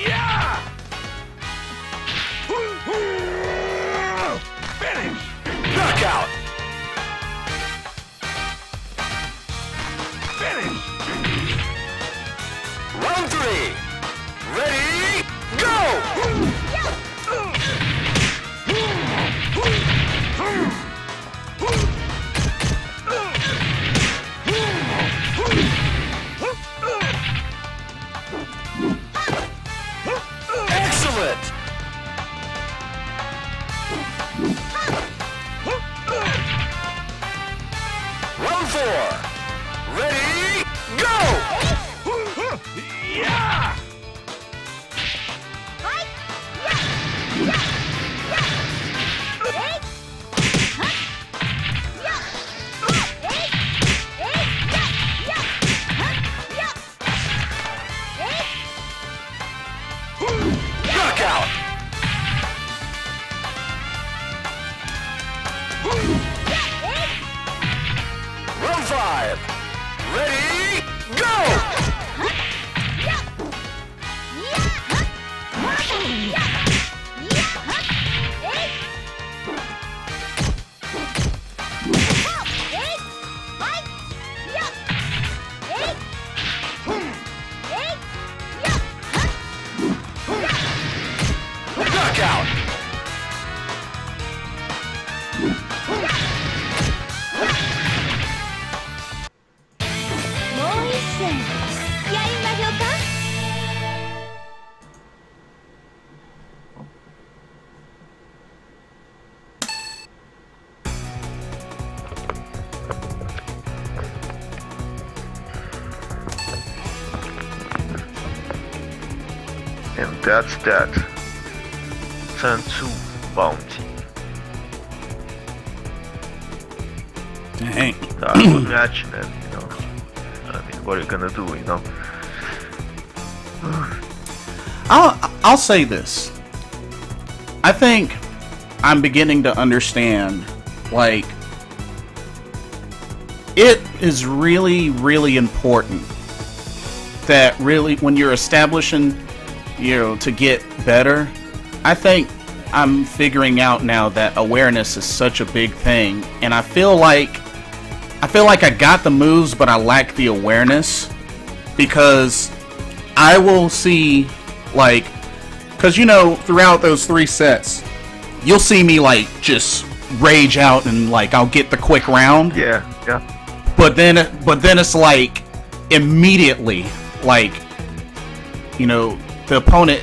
Yeah! Finish! Knockout! Finish! Round 3. Ready, go! Excellent! Round 4. Ready, go! Yeah! Knockout! Round 5. Ready, go! Knockout! And that's that. 10-2 bounty. Dang. That was a good match, and then, you know, I mean, what are you gonna do, you know? I'll say this. I think I'm beginning to understand, like, it is really, really important that really when you're establishing, you know, to get better, I think I'm figuring out now that awareness is such a big thing, and I feel like I got the moves, but I lack the awareness, because I will see, like, because, you know, throughout those 3 sets, you'll see me, like, just rage out and, like, I'll get the quick round. Yeah. But then it's like immediately, like, you know, the opponent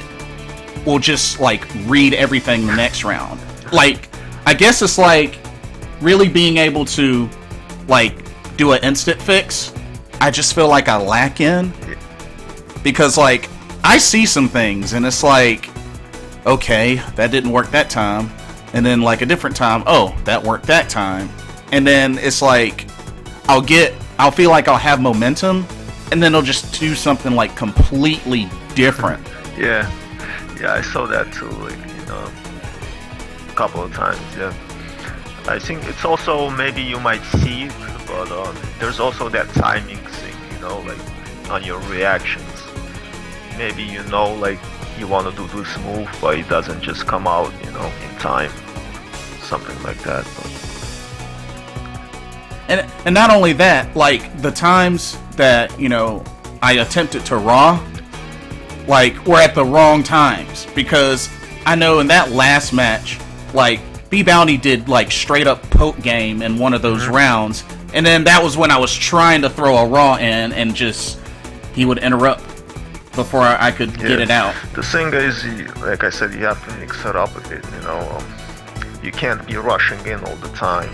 will just like read everything the next round. Like, I guess it's like really being able to like do an instant fix. I just feel like I lack in, because like I see some things and it's like, okay, that didn't work that time, and then like a different time, oh, that worked that time, and then it's like I'll feel like I'll have momentum, and then I'll just do something like completely different. Yeah, I saw that too, like, you know, a couple of times, yeah. I think it's also, maybe you might see it, but there's also that timing thing, you know, like, on your reactions. Maybe, you know, like, you want to do this move, but it doesn't just come out, you know, in time. Something like that, but... And not only that, like, the times that, you know, I attempted to raw, like, were at the wrong times, because I know in that last match, like, BBounty did, like, straight up poke game in one of those rounds, and then that was when I was trying to throw a raw in, and just, he would interrupt before I could get it out. The thing is, like I said, you have to mix it up a bit, you know, you can't be rushing in all the time.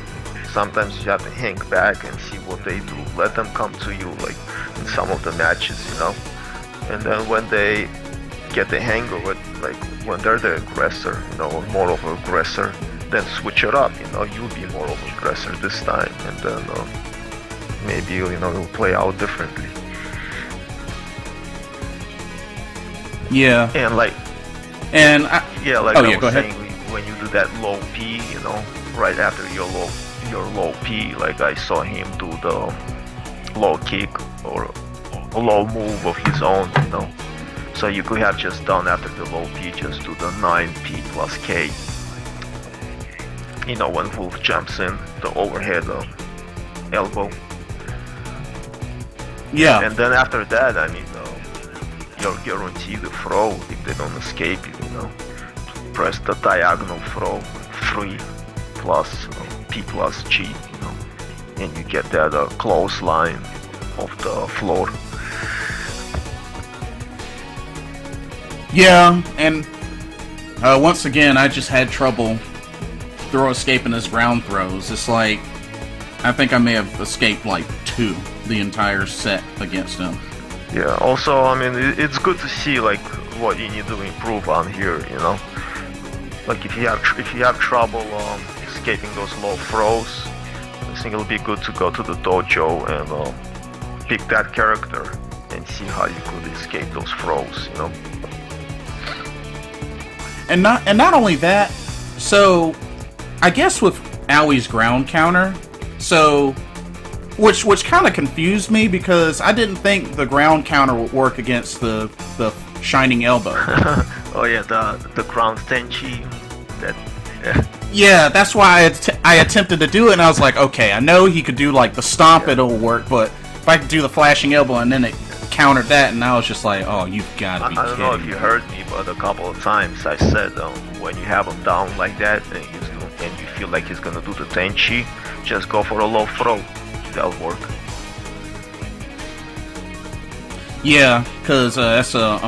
Sometimes you have to hang back and see what they do. Let them come to you, like in some of the matches, you know. And then when they get the hang of it, like when they're the aggressor, you know, more of an aggressor, then switch it up, you know. You'll be more of an aggressor this time, and then maybe, you know, it'll play out differently. Yeah. And like, and yeah, like I was go saying, ahead. when you do that low P, you know, right after your low P, like I saw him do the low kick or low move of his own, you know. So you could have just done after the low P, just do the 9P plus K. You know, when Wolf jumps in, the overhead elbow. Yeah. And then after that, I mean, you're guaranteed the throw if they don't escape you, you know. Press the diagonal throw, 3 plus P plus G, you know. And you get that clothesline of the floor. Yeah, and once again, I just had trouble throw escaping his ground throws. It's like, I think I may have escaped like 2 the entire set against him. Yeah, also, I mean, it's good to see like what you need to improve on here, you know. Like if you have trouble escaping those low throws, I think it'll be good to go to the dojo and pick that character and see how you could escape those throws, you know. And not only that, so I guess with Owie's ground counter, so which kind of confused me because I didn't think the ground counter would work against the shining elbow. Oh yeah, the ground tenchi. That. Yeah, that's why I attempted to do it, and I was like, okay, I know he could do like the stomp, it'll work, but if I could do the flashing elbow and then it countered that, and I was just like, oh, you've got to be kidding. I don't know if you heard me, but a couple of times I said when you have him down like that and you feel like he's gonna do the tenchi, just go for a low throw. That'll work. Yeah, because that's a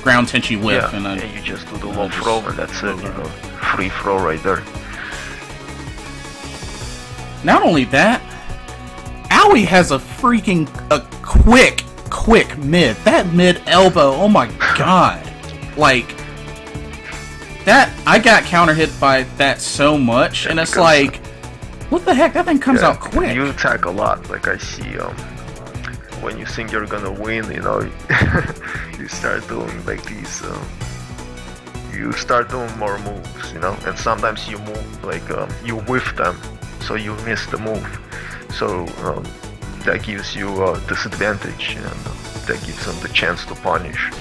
ground tenchi whiff, yeah, and you just do the low throw, and that's it. You know, free throw right there. Not only that, Owie has a freaking quick mid. That mid elbow, oh my god. Like, that, I got counter hit by that so much, and it's like, what the heck, that thing comes out quick. You attack a lot, like I see, when you think you're gonna win, you know, you start doing like these, you start doing more moves, you know, and sometimes you move, like, you whiff them, so you miss the move. So, that gives you a disadvantage, and that gives them the chance to punish,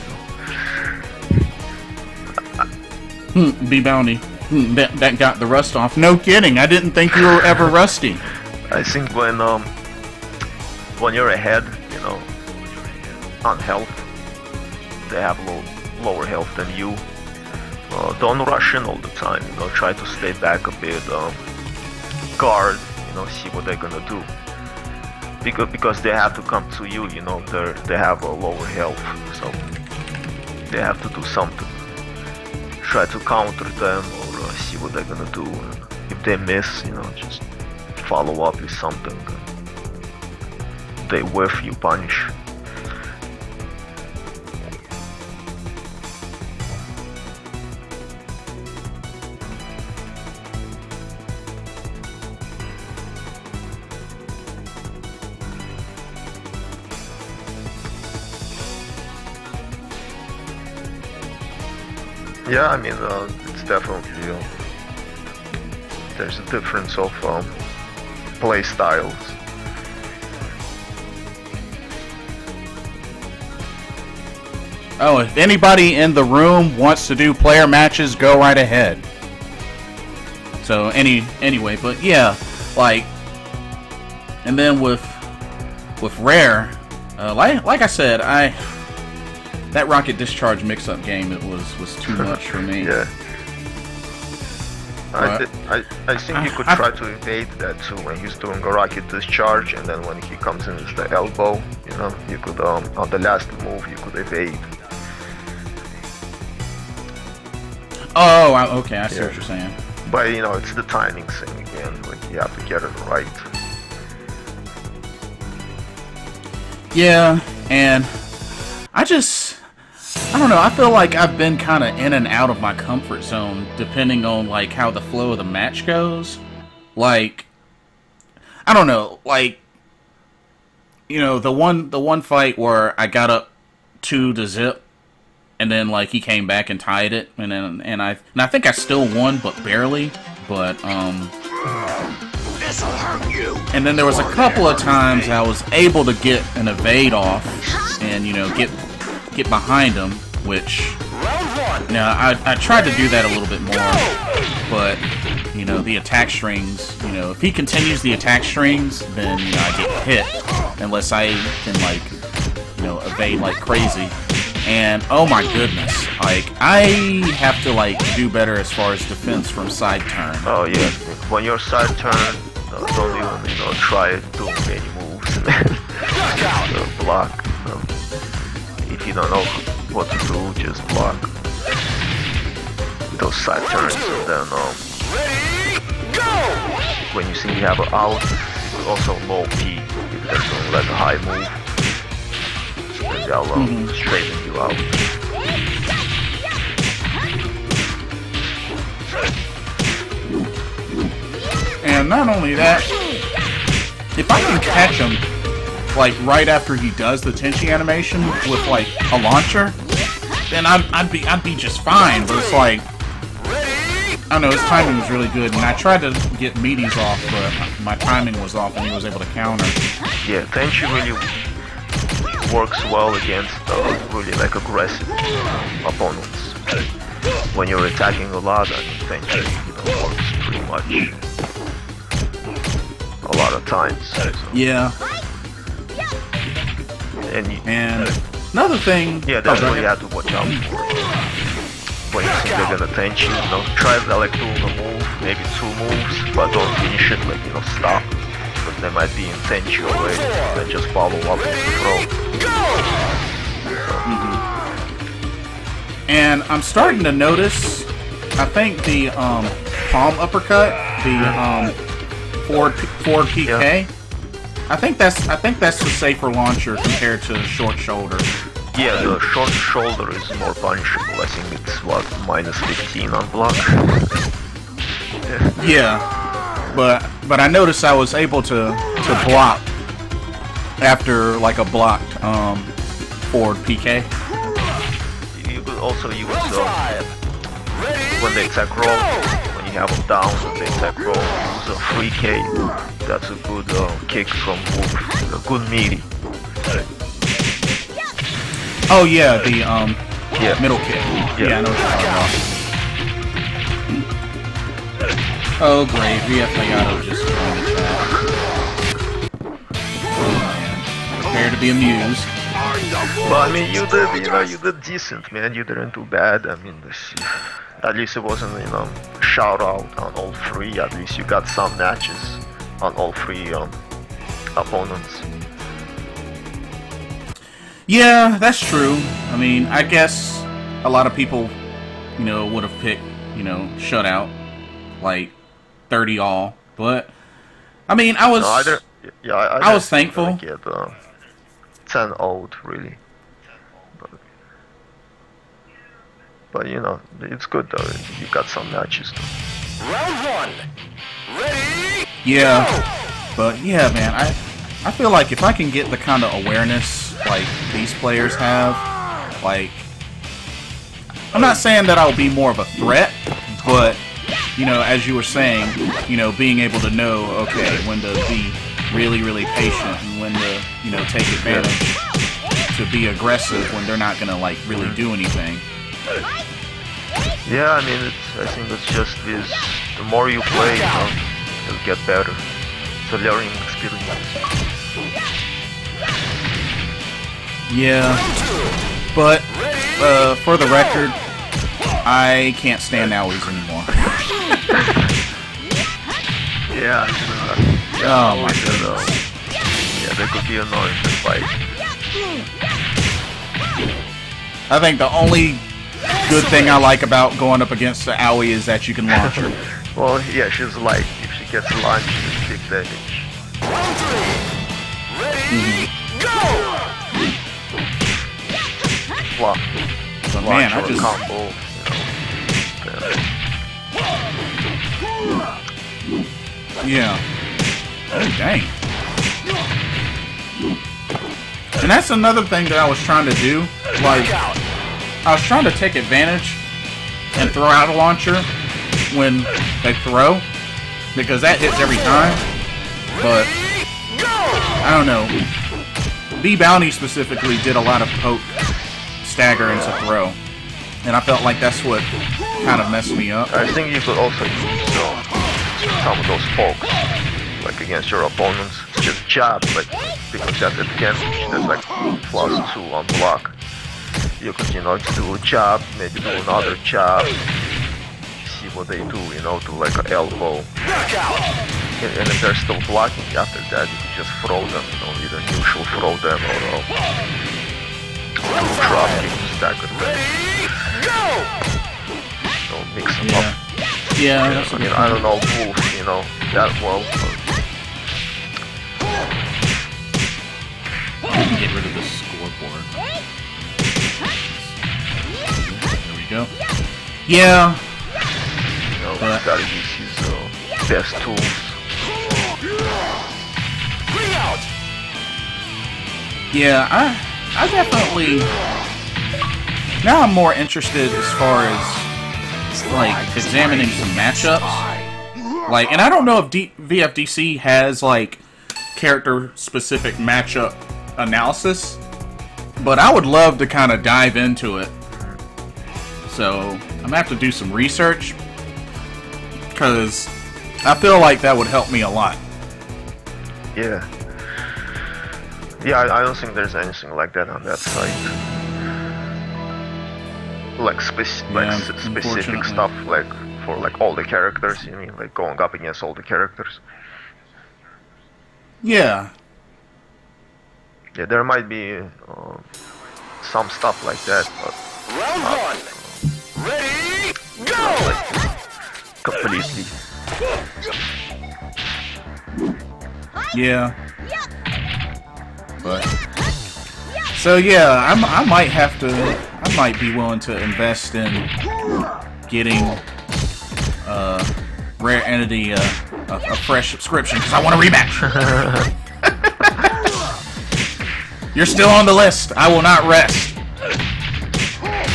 you know. BBounty. That got the rust off. No kidding, I didn't think you were ever rusty. I think when you're ahead, you know, on health, they have lower health than you. Don't rush in all the time, you know, try to stay back a bit, guard, you know, see what they're gonna do. Because they have to come to you, you know, they have a lower health, so they have to do something. Try to counter them or see what they're gonna do. And if they miss, you know, just follow up with something. They whiff, you punish. Yeah, I mean, it's definitely, there's a difference of play styles. Oh, if anybody in the room wants to do player matches, go right ahead. So, anyway, but yeah, like, and then with Rare, like I said, that rocket discharge mix-up game, it was too much for me. Yeah. I think you could try to evade that too when he's doing a rocket discharge, and then when he comes in with the elbow, you know, you could on the last move you could evade. Oh, okay, I see what you're saying. But you know, it's the timing thing again. Like you have to get it right. Yeah, and I don't know, I feel like I've been kind of in and out of my comfort zone depending on like how the flow of the match goes. Like, I don't know, like, you know, the one fight where I got up 2-0 and then like he came back and tied it, and I think I still won, but barely. But This'll hurt you. and then there was a couple of times I was able to get an evade off. and you know get behind him. Which now I tried to do that a little bit more, but you know the attack strings. You know if he continues the attack strings, then you know I get hit unless I can like you know evade like crazy. And oh my goodness, like I have to like do better as far as defense from side turn. Oh yeah, when you're side turn, don't even you know try doing any moves. Block. If you don't know what to do, just block those side turns, and then when you see you have an out, you could also low P if there's no like a high move. And they'll straighten you out. And not only that, if I can catch him like right after he does the Tenchi animation with like a launcher, then I'd be just fine. But it's like I don't know, his timing was really good, and I tried to get meaties off, but my timing was off, and he was able to counter. Yeah, Tenchi really works well against really like aggressive opponents. When you're attacking a lot, I mean, Tenchi works pretty much a lot of times. So. Yeah. And another thing. Yeah, that's what you have to watch out for. When you think they're gonna Tenchi, you know, try like doing a move, maybe 2 moves, but don't finish it, like you know, stop. Because they might be in Tenchi already, then just follow up with the throw. And I'm starting to notice, I think the palm uppercut, the forward PK, yeah. I think that's the safer launcher compared to short shoulder. Yeah, the short shoulder is more punishable. I think it's what, -15 on block. Yeah, but I noticed I was able to block after like a blocked forward PK. You could also use when they attack roll, when you have them down and they attack roll, use a free K. That's a good kick from Wolf, a good meaty. Oh yeah, the middle kick. Yeah, I know what you're talking about. Oh great, VF just joined the chat. Prepare to be amused. Well, I mean, you did decent, man. You didn't do bad. I mean, at least it wasn't, you know, shout out on all 3. At least you got some matches on all 3 opponents. Yeah, that's true. I mean, I guess a lot of people, you know, would have picked, you know, shutout, like 30 all. But I mean, I was, I was thankful. Get 10 old really, but you know, it's good though. You got some matches. Round 1, ready? Yeah, but yeah, man, I feel like if I can get the kind of awareness like these players have, like, I'm not saying that I'll be more of a threat, but you know, as you were saying, you know, being able to know, okay, when to be really, really patient and when to, you know, take advantage, to be aggressive when they're not gonna like really do anything. Yeah, I mean, I think it's just this. The more you play, you know, you'll get better. It's a learning experience. Yeah, but for the record, I can't stand owies anymore. Yeah. Oh my goodness. Yeah, they could be annoying to fight. I think the only good thing I like about going up against the owie is that you can launch her. Well, yeah, she's light. If she gets launched, it's big damage. Round 3, ready, go! Block. But man, I just... combo, Yeah. Oh, dang. And that's another thing that I was trying to do. Like, I was trying to take advantage and throw out a launcher when they throw, because that hits every time. But I don't know. BBounty specifically did a lot of poke, stagger, and to throw. And I felt like that's what kind of messed me up. I think you could also use some of those pokes, like against your opponents. Just jab, but because that's like +2 on block. You could, you know, do a jab, maybe do another jab. See what they do, you know, do like an elbow. And if they're still blocking after that, you can just throw them, you know, either neutral throw them or drop kick, stagger them. So mix them up. Yeah, I mean, I don't know moves, you know, that well. We can get rid of this scoreboard. There we go. Yeah. You know, you gotta use his best tools. Yeah, I definitely... Now I'm more interested as far as, like, examining some matchups. Like, and I don't know if VFDC has, like, character-specific matchup analysis, but I would love to kind of dive into it. So, I'm gonna have to do some research, because I feel like that would help me a lot. Yeah. Yeah, I don't think there's anything like that on that site. Like specific stuff, like for like all the characters. You mean like going up against all the characters? Yeah. Yeah, there might be some stuff like that, but Round 1. Ready, go! like, completely. Yeah. But so yeah, I might have to. I might be willing to invest in getting Rare Entity a fresh subscription because I want a rematch. You're still on the list. I will not rest.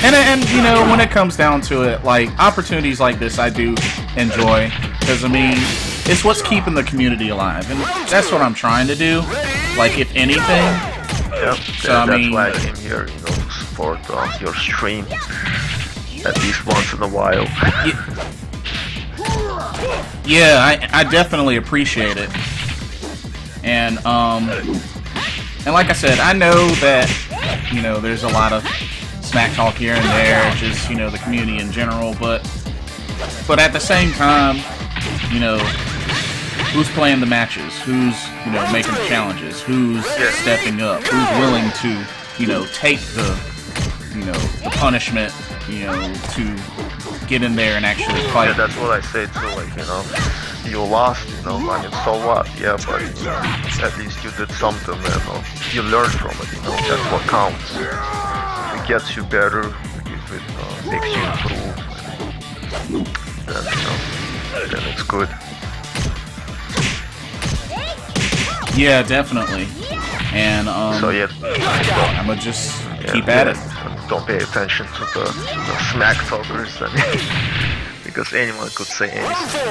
And you know, when it comes down to it, like opportunities like this, I do enjoy because I mean, it's what's keeping the community alive, and that's what I'm trying to do. Like, if anything. Yep. So I mean, that's why I came here, you know, to support your stream at least once in a while. Yeah, I definitely appreciate it. And like I said, I know that, you know, there's a lot of smack talk here and there, just, you know, the community in general, but at the same time, you know, who's playing the matches? Who's, you know, making the challenges? Who's stepping up? Who's willing to, you know, take the, you know, the punishment, you know, to get in there and actually fight? Yeah, that's what I say too, like, you know, you lost, you know, I mean, so what? Yeah, but, you know, at least you did something, and you learned from it, you know, that's what counts. It gets you better, it makes you improve, then, you know, then it's good. Yeah, definitely. And so yeah, I'm gonna just keep at it. Don't pay attention to the smack talkers, because anyone could say anything.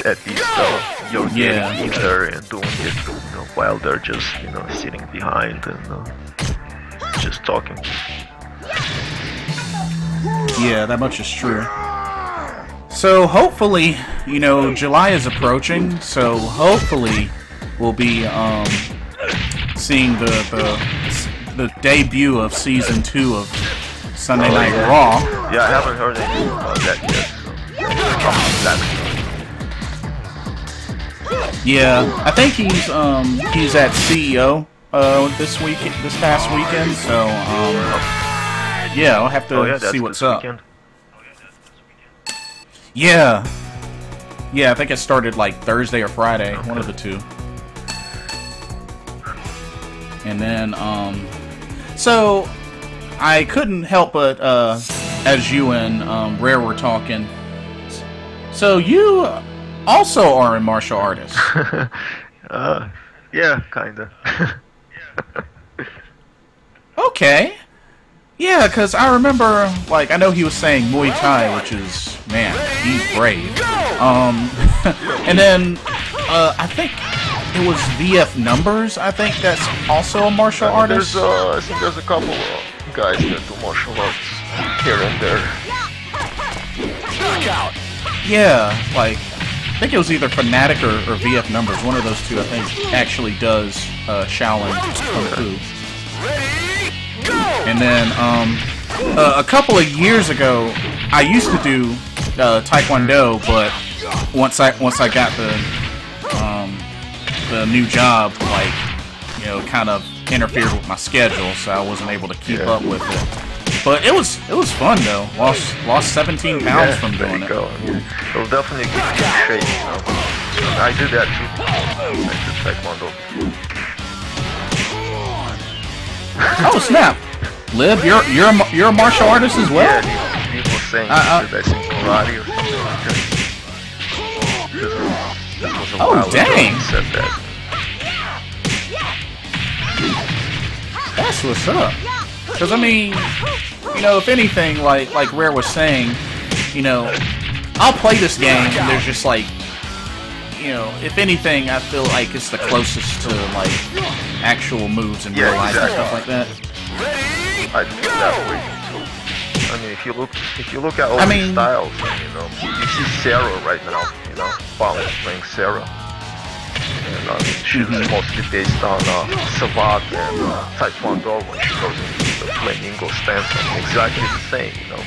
At least you're getting in there and doing it, you know, while they're just, you know, sitting behind and just talking. Yeah, that much is true. So hopefully, you know, July is approaching, so hopefully we'll be seeing the debut of Season 2 of Sunday Night Raw. Yeah, I haven't heard anything about that yet. Yeah, I think he's at CEO this past weekend, so yeah, I'll have to see what's up. Weekend. Yeah, I think it started like Thursday or Friday, one of the two. And then, so I couldn't help but, as you and Rare were talking, so you also are a martial artist. Yeah, kinda. Okay. Yeah, because I remember, like, I know he was saying Muay Thai, which is, man, he's brave. And then, I think it was VF Numbers, I think that's also a martial artist. I think there's a couple of guys that do martial arts here and there. Knockout. Yeah, like, I think it was either Fnatic or VF Numbers. One of those two, I think, actually does Shaolin Kung Fu. Ready, go! And then, a couple of years ago, I used to do Taekwondo, but once I got the new job, like, you know, kind of interfered with my schedule, so I wasn't able to keep up with it. But it was fun though. Lost 17 pounds from doing it. Go. I mean, it'll definitely keep you in shape, you know. I did that too. I did Taekwondo. Oh snap! Liv, you're a martial artist as well? Yeah, people saying that I sing karate or something like that. This was a while ago dang! he said that. That's what's up. Because I mean, you know, if anything, like Rare was saying, you know, I'll play this game and there's just like, you know, if anything, I feel like it's the closest to like actual moves in real life and stuff like that. I feel that way too. I mean, if you look at all these styles, you know, you see Sarah right now, you know, Ball's playing Sarah. And I mean, she's mostly based on Savate and Taekwondo when she goes into the flamingo stance. I mean, exactly the same, you know.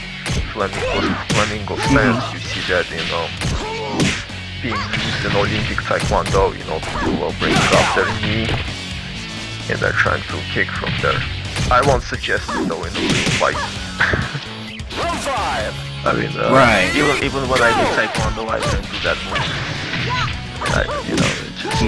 Flamingo stance, you see that, you know, being used in Olympic Taekwondo, you know, people bring up their knee and they're trying to kick from there. I won't suggest it though in a real fight. Round 5. I mean, right. Even when I do Taekwondo, I don't do that move. You know, it's just,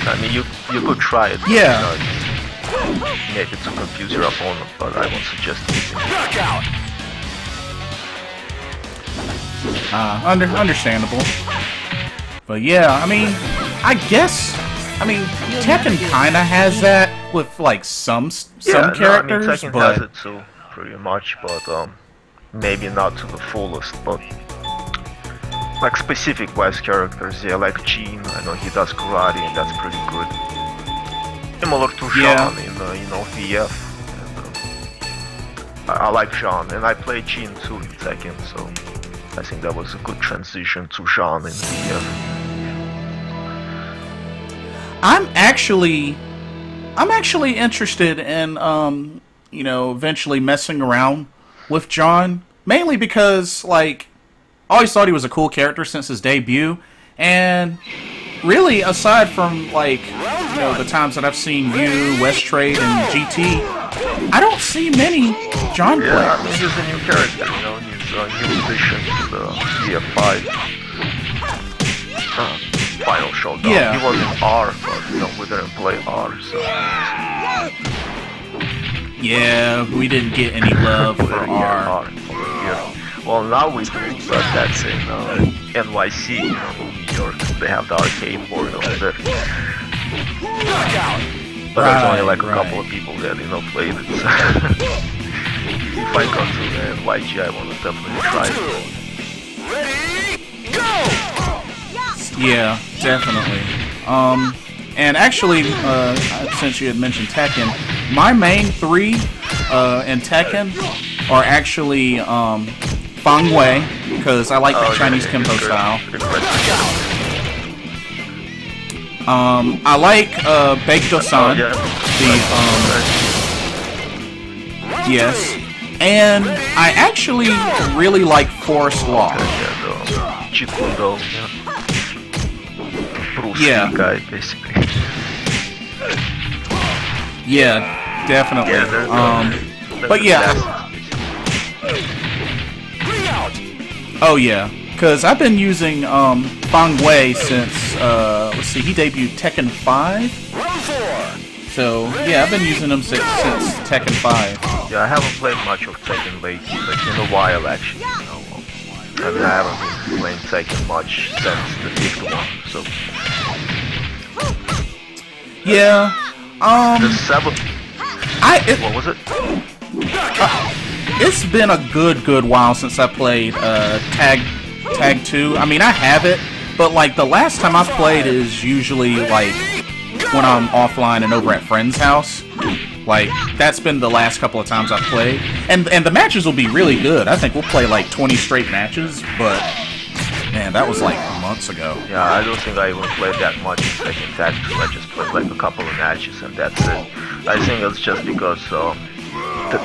I mean, you could try it. Yeah. You know, maybe to confuse your opponent, but I won't suggest it. Knockout. Understandable. But yeah, I mean, I guess, I mean, Tekken kind of has that with like some characters, no, I mean, Tekken but has it too, pretty much, but maybe not to the fullest, but like specific wise characters, yeah, like Jin, I know he does karate and that's pretty good. Similar to Jean in you know, VF. And, I like Jean, and I played Jin too in Tekken, so I think that was a good transition to Jean in VF. I'm actually interested in you know, eventually messing around with John, mainly because like I always thought he was a cool character since his debut, and really aside from like, you know, the times that I've seen you, West Trade, and GT, I don't see many John players. Yeah, I mean, he's a new character, you know, he's a new addition to the VF5 final showdown. Yeah. He was in R, but you know, we didn't play R, so yeah, we didn't get any love for R. Yeah. Well, now we do, but that's in NYC, you know, New York. They have the arcade board over there. But there's only like a couple of people that, you know, played it. So if I go to NYG, I want to definitely try it. Ready, go! Yeah, definitely. And actually, since you had mentioned Tekken, my main 3 in Tekken are actually Fang Wei, because I like the Chinese Kempo style. I like Baekdo-san, yes, and I actually really like Forest Law. Bruce Lee guy, basically. Yeah, definitely. But yeah. Oh yeah, because I've been using Fang Wei since let's see, he debuted Tekken 5. So yeah, I've been using him since Tekken 5. Yeah, I haven't played much of Tekken lately, but in a while actually. You know, I mean, I haven't been playing Tekken much since the 5th one, so. Yeah. The 7th. What was it? It's been a good while since I played Tag 2. I mean, I have it, But like the last time I played is usually like when I'm offline and over at friend's house. Like that's been the last couple of times I've played, and the matches will be really good. I think we'll play like 20 straight matches, but man, that was like months ago. Yeah, I don't think I even played that much in Second Tactical. I just played like a couple of matches and that's it. I think it's just because the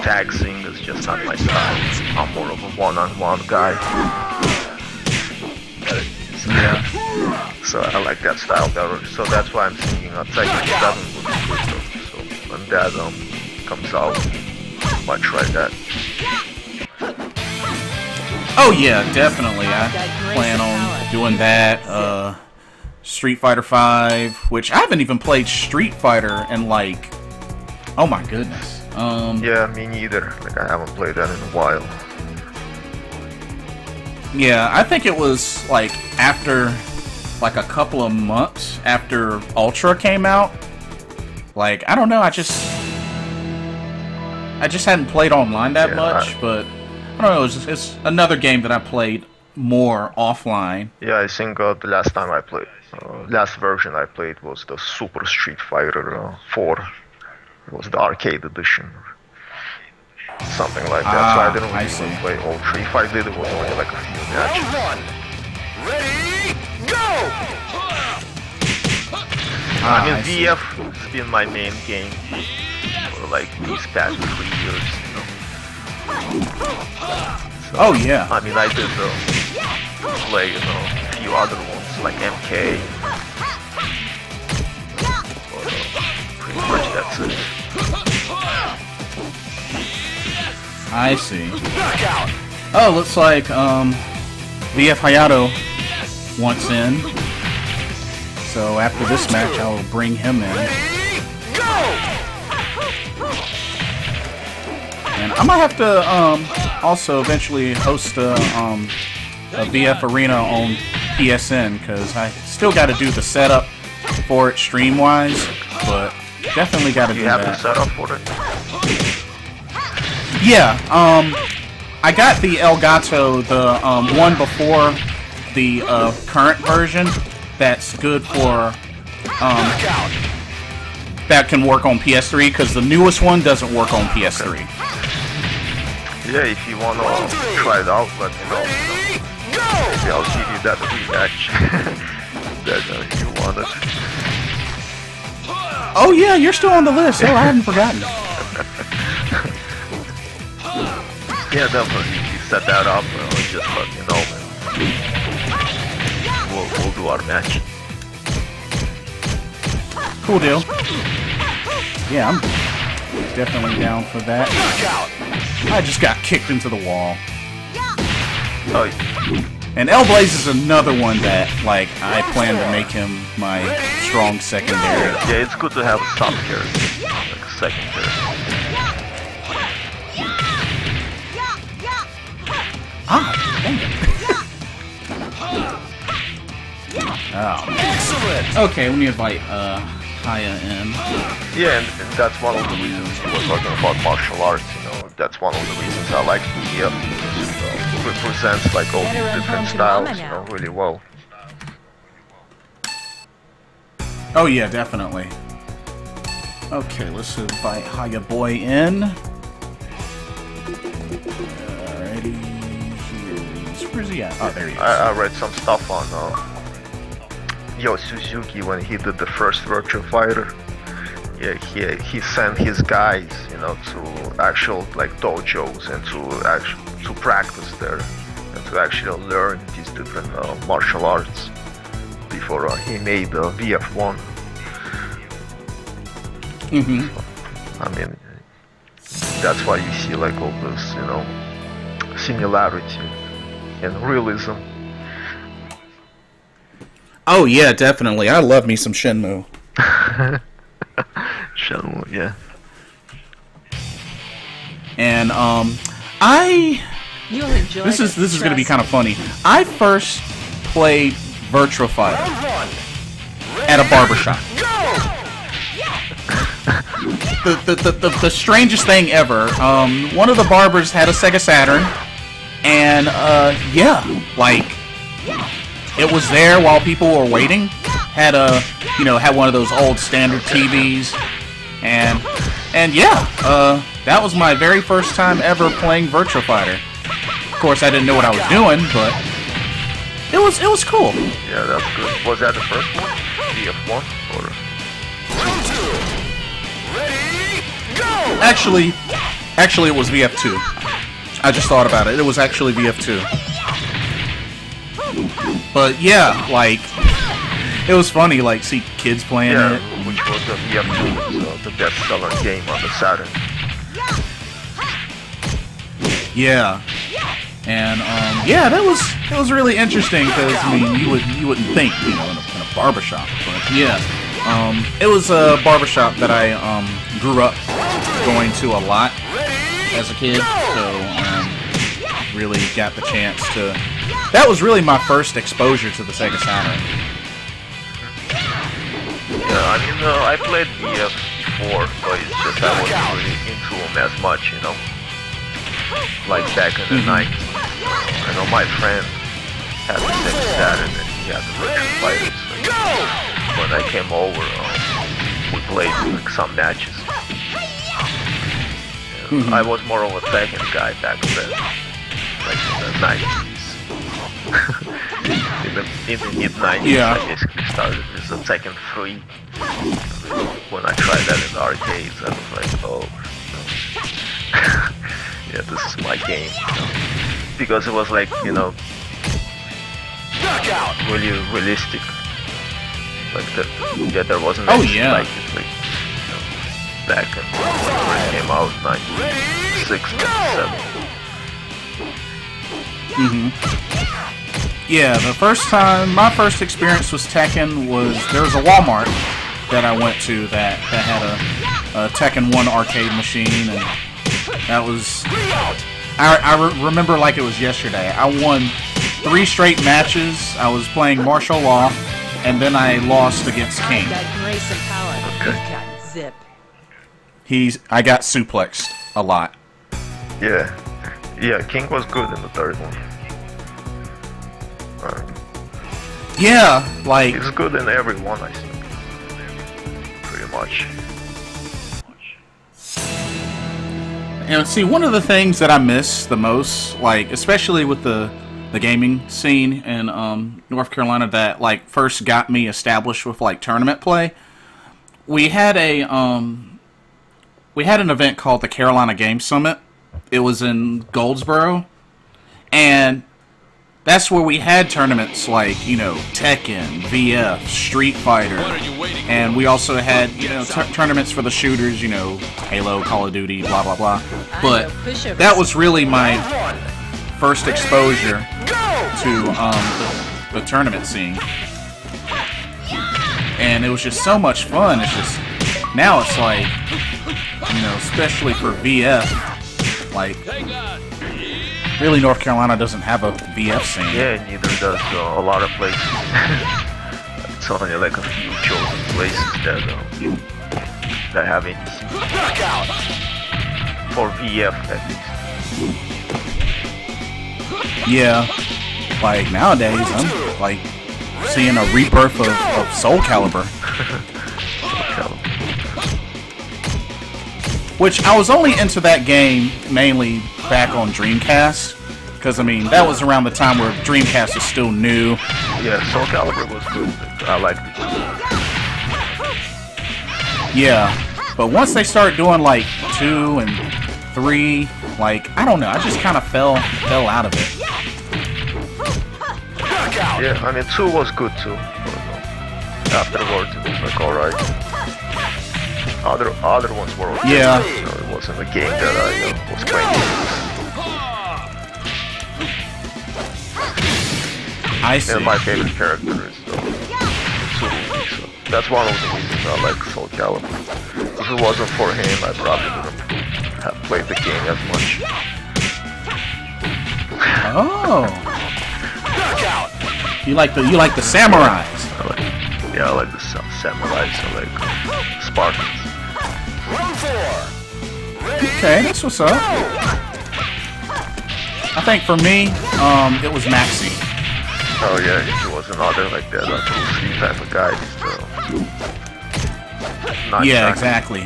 tag scene is just not my style. I'm more of a one-on-one guy. Yeah. So I like that style better. So that's why I'm thinking Tekken 7 would be good though. So when that comes out, I might try that. Oh yeah, definitely. I plan on doing that. Street Fighter 5, which I haven't even played Street Fighter in like, oh my goodness. Yeah, me neither. Like I haven't played that in a while. Yeah, I think it was like after like a couple of months after Ultra came out. Like I don't know, I just hadn't played online that much, but I don't know, it's another game that I played more offline. Yeah, I think the last time I played, last version I played was the Super Street Fighter 4. It was the arcade edition. Something like that, so I didn't really play all three. If I did, it was only like a few matches. Ready, go! I mean, VF has been my main game for like these past 3 years, you know. So, oh yeah. I mean, I did play, you know, a few other ones like MK. But, pretty much that's it. I see. Oh, looks like VF Hayato wants in. So after this match, I will bring him in. And I might have to also eventually host a VF Arena on PSN because I still got to do the setup for it stream-wise, but definitely got to do that. You have the setup for it? Yeah, I got the Elgato, the one before the current version. That's good for that can work on PS3 because the newest one doesn't work on PS3. Okay. Yeah, if you wanna try it out, let me know. Maybe I'll give you that rematch that you wanted. Oh yeah, you're still on the list. Oh, I hadn't forgotten. Yeah, definitely. If you set that up, just let me know. We'll do our match. Cool deal. Yeah, I'm definitely down for that. I just got kicked into the wall. Oh, and L-Blaze is another one that, like, I plan to make him my strong secondary. yeah, it's good to have a sub character, like a second character. Ah, dang it. Oh. Excellent. Okay, let me invite Haya in. Yeah, and that's one of the reasons you were talking about martial arts, you know, that's one of the reasons I like BF. It represents like all these different styles, you know, really well. Oh yeah, definitely. Okay, let's invite Haya Boy in. Alrighty, where's he at? Oh, there he is. I read some stuff on Suzuki when he did the first Virtua Fighter. Yeah, he sent his guys, you know, to actual like dojos and to practice there and to actually learn these different martial arts before he made VF1. Mm-hmm. I mean, that's why you see like all this, you know, similarity and realism. Oh yeah, definitely. I love me some Shenmue. Shenmue, yeah. And this is gonna be kind of funny. I first played Virtua Fighter at a barbershop. The strangest thing ever. One of the barbers had a Sega Saturn, and yeah, like it was there while people were waiting. Had a, you know, had one of those old standard TVs, and yeah, that was my very first time ever playing Virtua Fighter. Of course, I didn't know what I was doing, but it was cool. Yeah, that's good. Was that the first one? VF1 or? Ready, go! Actually, it was VF2. I just thought about it. It was actually VF2. But yeah, like, it was funny, like, see kids playing it. Which was the VF2, so the best-selling game on the Saturn. Yeah, and yeah, that was really interesting because I mean you wouldn't think, you know, in a barbershop, but yeah, it was a barbershop that I grew up going to a lot as a kid, so really got the chance to. That was really my first exposure to the Sega Saturn. Yeah, I mean, I played VF before, but it's just I wasn't really into them as much, you know. Like back in the 90s. I know my friend had the Sega Saturn and he had the Virtua Fighters. Like, when I came over, we played like some matches. I was more of a Tekken guy back then, like in the 90s. in the mid-90s, yeah. I basically started as a Tekken 3. When I tried that in the arcades, I was like, oh, yeah, this is my game, you know? Because it was like, you know, really realistic. Like there wasn't anything like it, like, you know, back when it came out, 96, 97. Yeah, my first experience with Tekken was, there was a Walmart that I went to that had a Tekken 1 arcade machine, and that was, I remember like it was yesterday. I won 3 straight matches. I was playing martial law, and then I lost against King. I got suplexed a lot. Yeah, King was good in the third one. Yeah, like, he's good in every one, I think. Pretty much. And see, one of the things that I miss the most, like, especially with the gaming scene in North Carolina that, like, first got me established with, like, tournament play, we had an event called the Carolina Game Summit. It was in Goldsboro, and that's where we had tournaments like, you know, Tekken, VF, Street Fighter, and we also had, you know, tournaments for the shooters, you know, Halo, Call of Duty, blah, blah, blah. But that was really my first exposure to the tournament scene. And it was just so much fun. It's just, now it's like, you know, especially for VF, like, really, North Carolina doesn't have a VF scene. Yeah, neither does a lot of places. It's only like a few chosen places that have any scene. For VF, at least. Yeah, like nowadays, I'm like seeing a rebirth of Soul Calibur. Which I was only into that game mainly back on Dreamcast, because I mean that was around the time where Dreamcast was still new. Yeah, Soul Calibur was good. I liked it. Yeah, but once they start doing like 2 and 3, like, I don't know, I just kind of fell out of it. Yeah, I mean 2 was good too. Afterwards it was like alright. Other ones were okay. Yeah. So it wasn't a game that I was playing. I see. And my favorite character is Tsurugi, so that's one of the reasons I like Soul Calibur. If it wasn't for him, I probably wouldn't have played the game as much. Oh. You like the samurais? I like the samurais. I like Spartans. Okay, that's what's up. I think for me, it was Maxi. Oh yeah, he was another like that, Bruce Lee type of guy. Not yeah, exactly.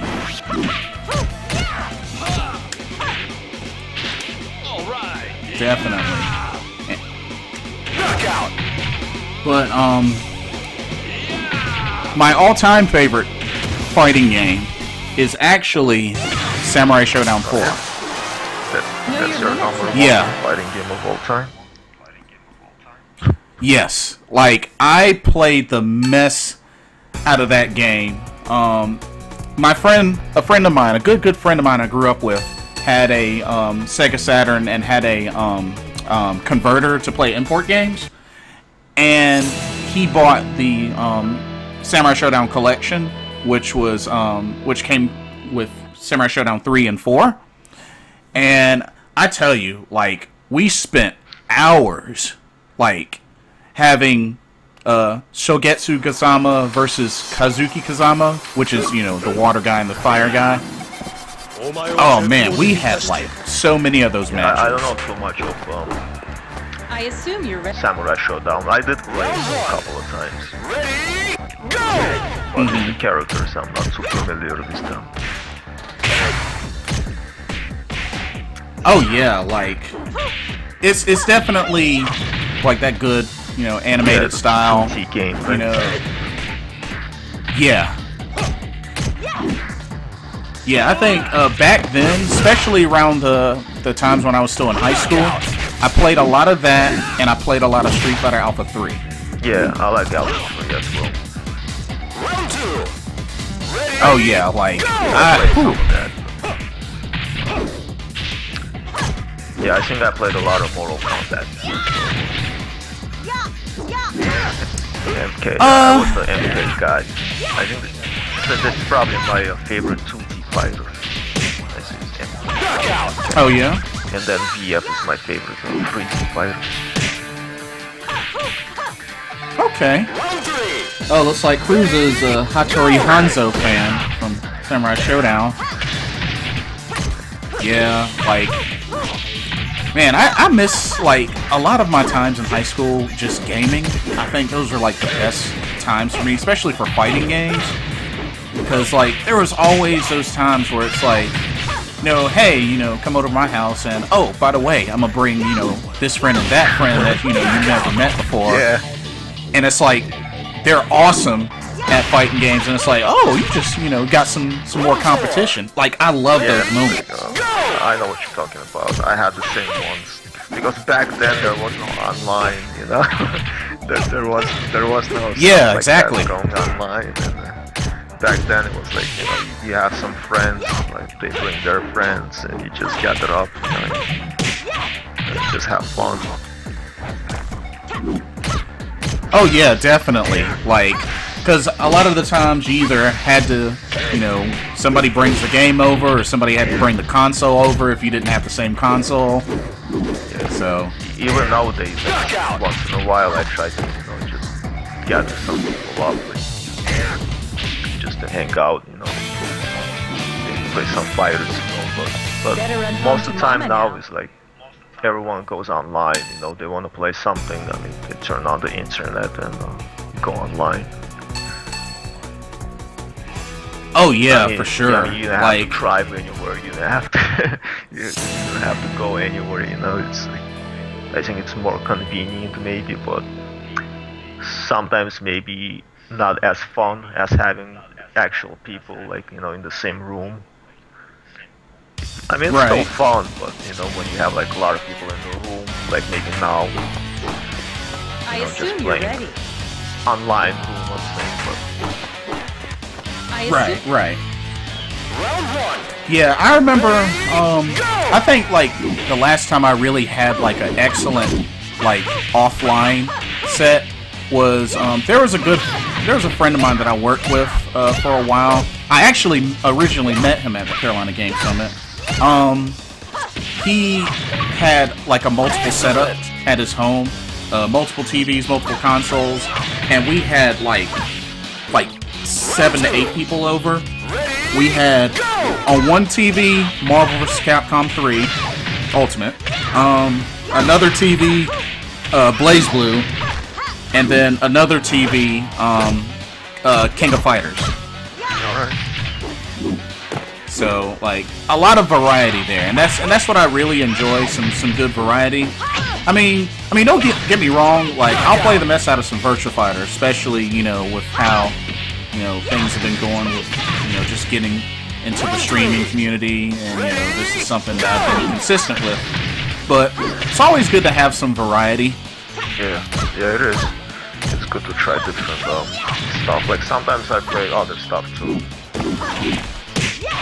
Definitely. Knockout. But my all-time favorite fighting game is actually Samurai Showdown 4. That's your number one fighting game of all time? Yes. Like, I played the mess out of that game. A friend of mine, a good friend of mine I grew up with, had a Sega Saturn and had a converter to play import games. And he bought the Samurai Showdown collection, which came with Samurai Showdown 3 and 4. And I tell you, like, we spent hours, like, having Shogetsu Kazama versus Kazuki Kazama, which is, you know, the water guy and the fire guy. Oh man, we had like so many of those matches. I don't know too much of I assume you're ready. Samurai Showdown. I did play it a couple of times. Ready, go! But the characters, I'm not too familiar with them. Oh yeah, like it's definitely like that good, you know, animated style. Game, you know. Yeah. Yeah, I think back then, especially around the times when I was still in high school, I played a lot of that, and I played a lot of Street Fighter Alpha 3. Yeah, I like Alpha 3 as well. Round 2. Ready, oh yeah, like yeah, I think I played a lot of Mortal Kombat. MK, I was the MK guy. I think that's probably my favorite 2D fighter. Oh yeah? And then VF is my favorite 3D fighter. Okay. round 3. Oh, looks like Cruz is a Hattori Hanzo fan from Samurai Showdown. Yeah, like... Man, I miss, like, a lot of my times in high school just gaming. I think those were, like, the best times for me, especially for fighting games. Because, like, there was always those times where it's like, you know, hey, you know, come over to my house and, oh, by the way, I'm gonna bring, you know, this friend and that friend that, you know, you've never met before. Yeah. And it's like, they're awesome at fighting games, and it's like, oh, you just, you know, got some more competition. Like, I love those moments. I know what you're talking about. I had the same ones. Because back then there was no online, you know? there was no yeah, exactly. going online. And, back then it was like, you know, you have some friends, like they bring their friends, and you just gather up, you know, and just have fun. Oh yeah, definitely. Like, because a lot of the times you either had to, you know, somebody brings the game over, or somebody had to bring the console over if you didn't have the same console. Yeah. So even nowadays, once in a while I try to, you know, just gather some people up, like, just to hang out, you know, maybe play some fighters, you know, but most of the time now is like everyone goes online, you know, they want to play something, I mean, they turn on the internet and go online. oh yeah, I mean, for sure. I mean, you don't have like, to drive anywhere, you don't have to, you don't have to go anywhere, you know, it's like, I think it's more convenient maybe, but sometimes maybe not as fun as having actual people, like, you know, in the same room. I mean, it's still fun, but, you know, when you have, like, a lot of people in the room, like maybe now, I know, assume just you're playing ready. online room, I'm saying, but... right. Round 1. Yeah, I remember, I think, like, the last time I really had, like, an excellent, like, offline set was, there was a friend of mine that I worked with, for a while. I actually originally met him at the Carolina Game Summit. He had, like, a multiple setup at his home, multiple TVs, multiple consoles, and we had, like 7 to 8 people over. We had, on one TV, Marvel vs. Capcom 3 Ultimate, another TV, BlazBlue, and then another TV, King of Fighters. Alright. So like a lot of variety there, and that's what I really enjoy. Some good variety. I mean, don't get me wrong. Like I'll play the mess out of some Virtua Fighter, especially with how things have been going with just getting into the streaming community, and this is something that I've been consistent with. But it's always good to have some variety. Yeah, it is. It's good to try different stuff. Like sometimes I play other stuff too.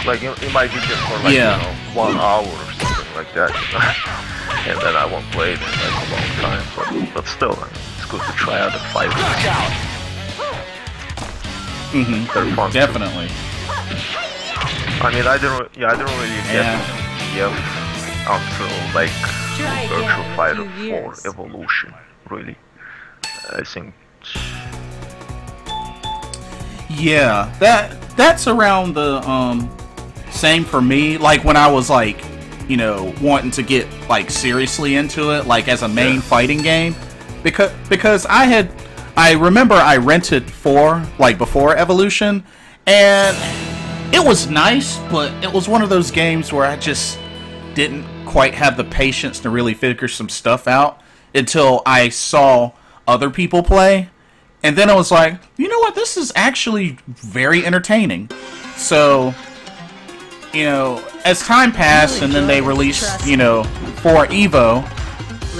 Like it might be just for like 1 hour or something like that, and then I won't play it in like a long time. But still, it's good to try other fighters. They're fun. Definitely. I mean, I didn't really get until like Virtua Fighter 4 Evolution. Really, I think. Yeah, that's around the same for me. Like when I was like, wanting to get like seriously into it, like as a main fighting game, because I remember I rented 4 like before Evolution, and it was nice, but it was one of those games where I just didn't quite have the patience to really figure some stuff out until I saw other people play. And then I was like, you know what, this is actually very entertaining. So, as time passed and then they released, for Evo,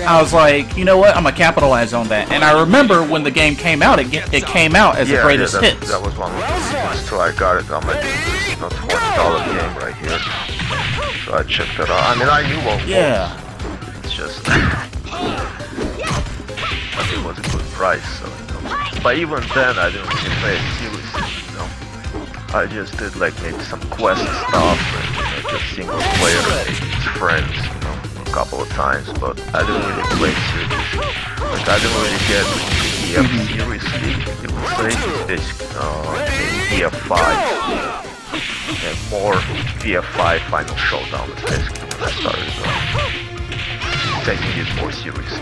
I was like, you know what, I'm going to capitalize on that. And I remember when the game came out, it came out as the greatest hits. That was one of the reasons too. I got it on my $20 game right here. So I checked it out. I mean, I knew what it was. It's just... it was a good price, so, but even then I didn't really play it seriously, I just did like maybe some quest stuff and just single player with friends, a couple of times, but I didn't really play it seriously. Like I didn't really get VF seriously, you would say, basically VF5 and more VF5 Final Showdown is basically when I started taking it more seriously.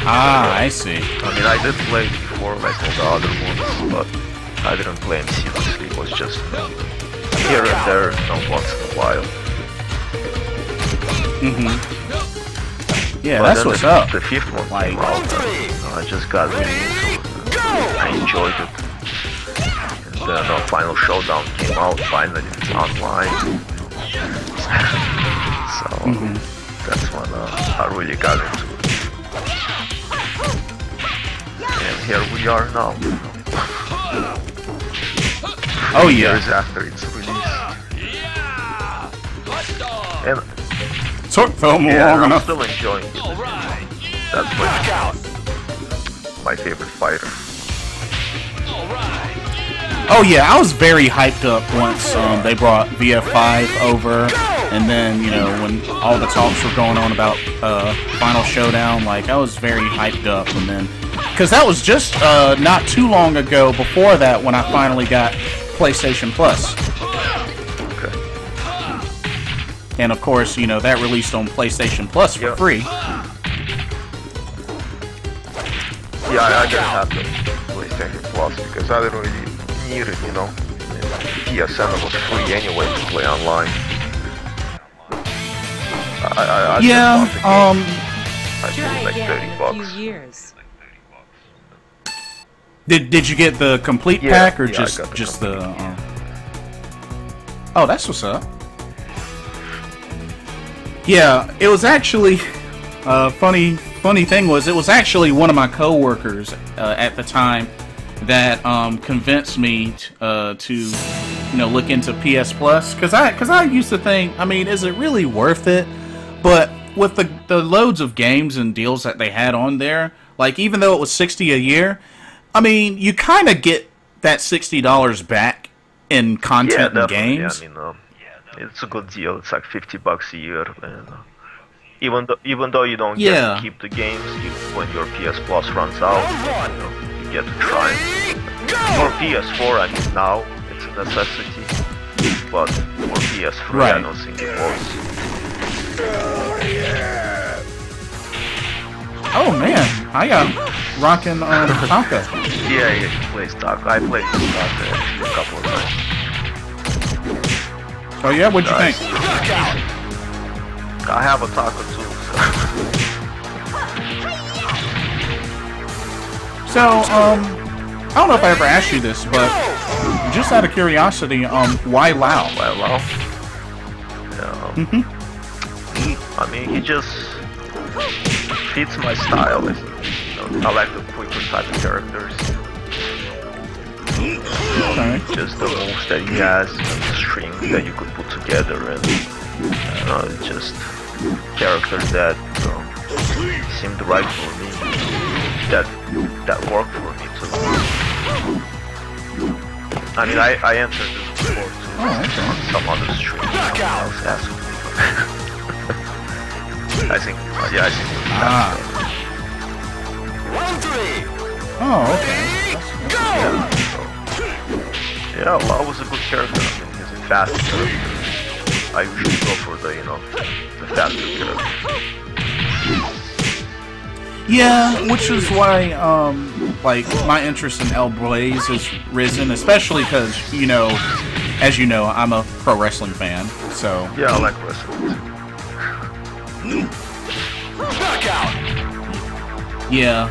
Ah, I see. I mean, I did play before, like all the other ones, but I didn't play them seriously. It was just here and there, once in a while. Yeah, but that's what's up. The 5th one came out, I just got really into it. I enjoyed it. And then Final Showdown came out, finally, online. So, that's when I really got into it. And here we are now. Oh yeah. Years after its release. And took film long I'm enough. still enjoying it. That's my favorite fighter. Oh yeah, I was very hyped up once they brought VF5 over, and then when all the talks were going on about Final Showdown, like I was very hyped up, and then because that was just not too long ago before that when I finally got PlayStation Plus. Okay. And of course, that released on PlayStation Plus for free. Yeah, I didn't have the PlayStation Plus because I didn't really need it, PSN was free anyway to play online. I paid like $30. Did you get the complete pack or just the? Oh, that's what's up. Yeah, it was actually funny thing was it was actually one of my coworkers at the time that convinced me to look into PS Plus because I used to think, I mean, is it really worth it? But with the loads of games and deals that they had on there, like even though it was $60 a year, I mean, you kind of get that $60 back in content and games. Yeah, I mean, it's a good deal. It's like $50 a year, and even though you don't get to keep the games, when your PS Plus runs out, you get to try. For PS4, I mean, now it's a necessity, but for PS3, I don't think it was. Oh man, I got rocking Tonka. Yeah, he plays Taka. I played Taka actually a couple of times. Oh yeah, what'd you think? I have a Taka too. So, I don't know if I ever asked you this, but just out of curiosity, why Lao? Why Lao? Yeah. I mean, he just fits my style. You know, I like the quicker type of characters. Okay. Just the moves that he has, and the strings that you could put together, and just characters that seemed right for me. That worked for me too. I mean, I entered this before too on some other stream. I was asking me. I think Round 3. Oh, okay. Yeah, Lao was a good character. I mean, he's a fast character. I usually go for the the faster character. Yeah, which is why, like, my interest in El Blaze has risen, especially because, as you know, I'm a pro wrestling fan, so... Yeah, I like wrestling too. Knockout. Yeah,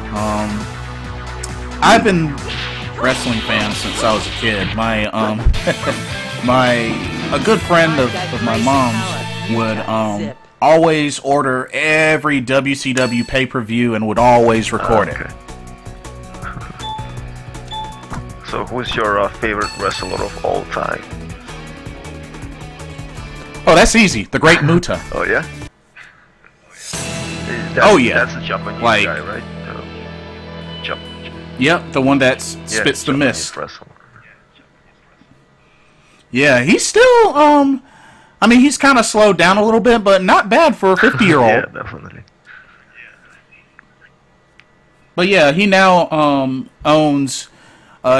I've been wrestling fan since I was a kid. My, a good friend of my mom's would, always order every WCW pay-per-view and would always record it. So who's your favorite wrestler of all time? Oh, that's easy. The Great Muta. Oh yeah? Oh yeah. That's a Japanese guy, right? Yep, the one that spits the mist. Wrestler. Yeah, he's still, I mean, he's kind of slowed down a little bit, but not bad for a 50-year-old. Yeah, definitely. But yeah, he now owns...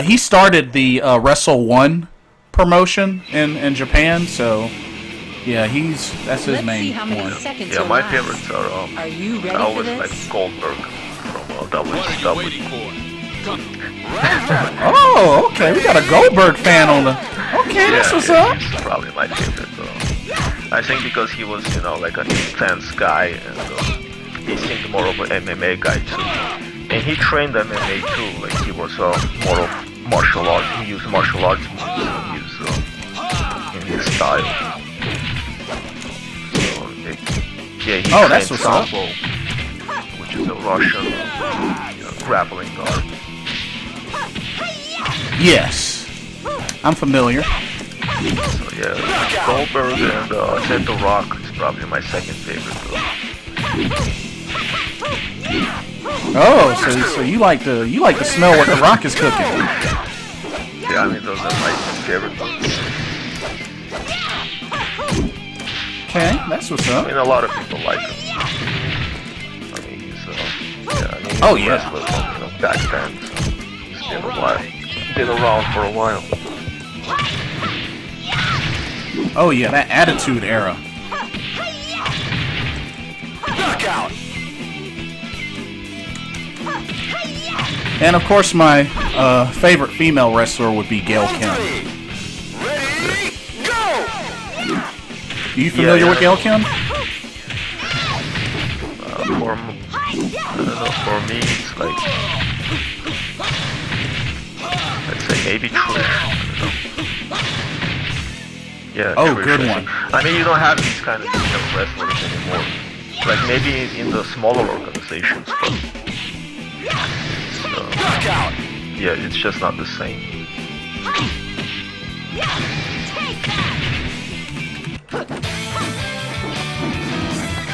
he started the Wrestle One promotion in Japan, so yeah, that's his main one. Yeah, my favorites are you ready I always for like this? Goldberg from WCW. Oh, okay, we got a Goldberg fan on the... Okay, that's what's up. He's probably my favorite. I think because he was, like an intense guy, and he seemed more of an MMA guy too. And he trained MMA too. Like he was more of martial arts. He used martial arts moves in his style. So yeah, he trained Sambo, which is a Russian grappling art. Yes, I'm familiar. So yeah, Goldberg and The Rock is probably my second favorite. Oh, so you like to smell what The Rock is cooking? Yeah, I mean those are my favorite ones. Okay, that's what's up. I mean a lot of people like him. I mean he's wrestler from back then. So he's been a while. Been around for a while. Oh yeah, that Attitude Era. Knockout. And of course, my favorite female wrestler would be Gail Kim. Ready, go! You familiar with Gail Kim? For me, it's like, let's say maybe Trish. Yeah. Oh, Trish, good one. I mean, you don't have these kind of wrestlers anymore. Like maybe in the smaller organizations, but Knockout. yeah, it's just not the same.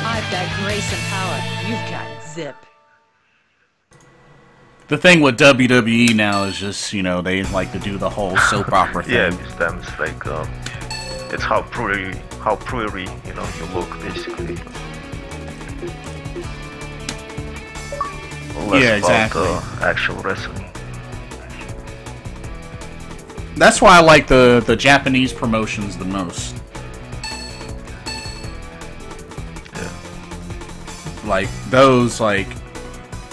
I've got grace and power. You've got zip. The thing with WWE now is just, they like to do the whole soap opera thing. Yeah, with them it's like it's how pretty you look basically. Less Yeah, exactly. About, actual wrestling. That's why I like the Japanese promotions the most. Yeah. Like those,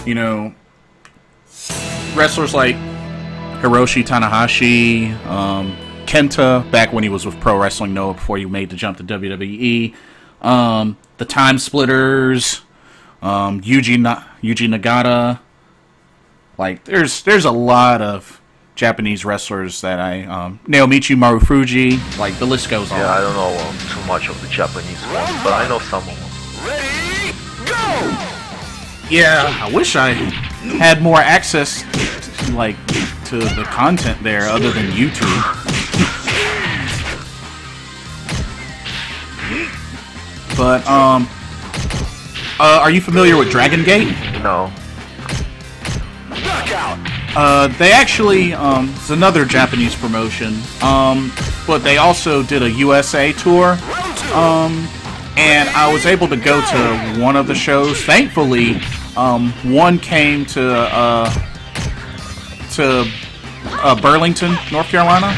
you know, wrestlers like Hiroshi Tanahashi, Kenta, back when he was with Pro Wrestling Noah before he made the jump to WWE, the Time Splitters, Yuji Nagata. Like, there's a lot of Japanese wrestlers that I, Naomichi Marufuji, like, the list goes on. Yeah, I don't know too much of the Japanese ones, but I know some of them. Ready, go! Yeah, I wish I had more access to, like, to the content there other than YouTube. But, are you familiar with Dragon Gate? No. Knockout! They actually, it's another Japanese promotion, but they also did a USA tour, and I was able to go to one of the shows. Thankfully, one came to Burlington, North Carolina,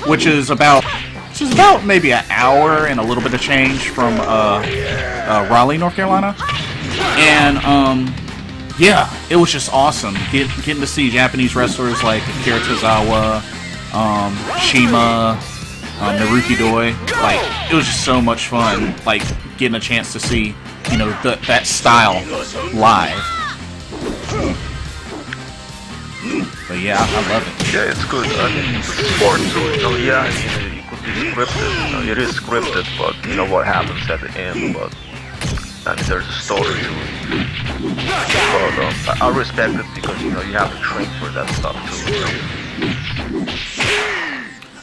which is about maybe an hour and a little bit of change from Raleigh, North Carolina, and yeah, it was just awesome getting to see Japanese wrestlers like Akira Tozawa, Shima, Naruki Doi. Like, it was just so much fun, like, getting a chance to see, you know, that style live. But yeah, I love it. Yeah, it's good. I mean, it's a sport too, you know, yeah, I mean, it could be scripted, you know, it is scripted, but you know what happens at the end, but I mean, there's a story to it. But I respect it because, you know, you have to train for that stuff too, you know?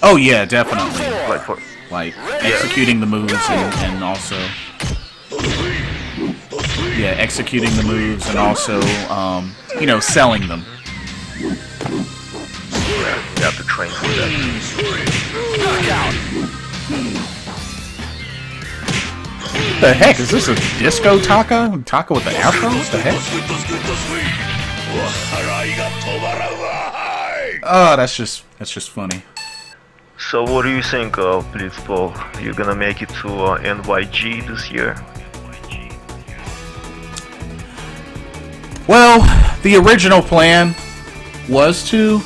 Oh yeah, definitely. Like executing the moves and also executing the moves and also you know, selling them. Yeah, you have to train for that. What the heck? Is this a disco Taka? Taka with the afro? What the heck? Oh, that's just funny. So what do you think of Blitzball? You're gonna make it to NYG this year? Well, the original plan was to.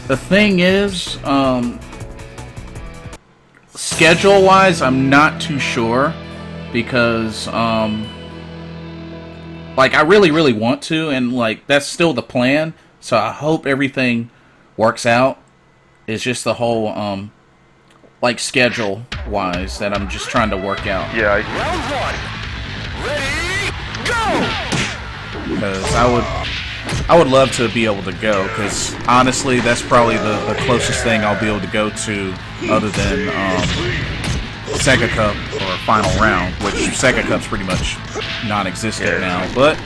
The thing is, schedule-wise, I'm not too sure. Because, like, I really want to, and, like, that's still the plan, so I hope everything works out. It's just the whole, like, schedule-wise that I'm just trying to work out. Yeah, Round one. Ready, go! Because I would love to be able to go, because, honestly, that's probably the closest thing I'll be able to go to, other than, Sega Cup or Final Round, which Sega Cup's pretty much non-existent now, but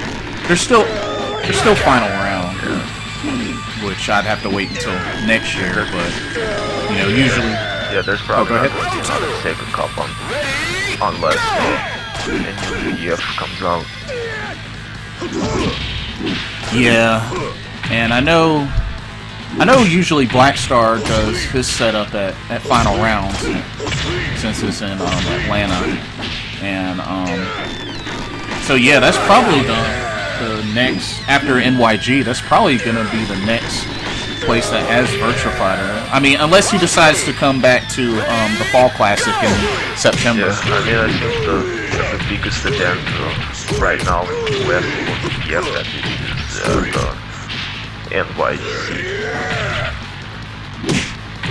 there's still Final Round, which I'd have to wait until next year. But you know, usually there's probably not another Sega Cup unless a new EF comes out. Yeah, and I know usually Blackstar does his setup at Final Rounds, since it's in Atlanta, and so yeah, that's probably the next, after NYG, that's probably gonna be the next place that has Virtua Fighter. I mean, unless he decides to come back to the Fall Classic in September. Yeah, I mean, I think the biggest event right now in the US for the EF that is the NYC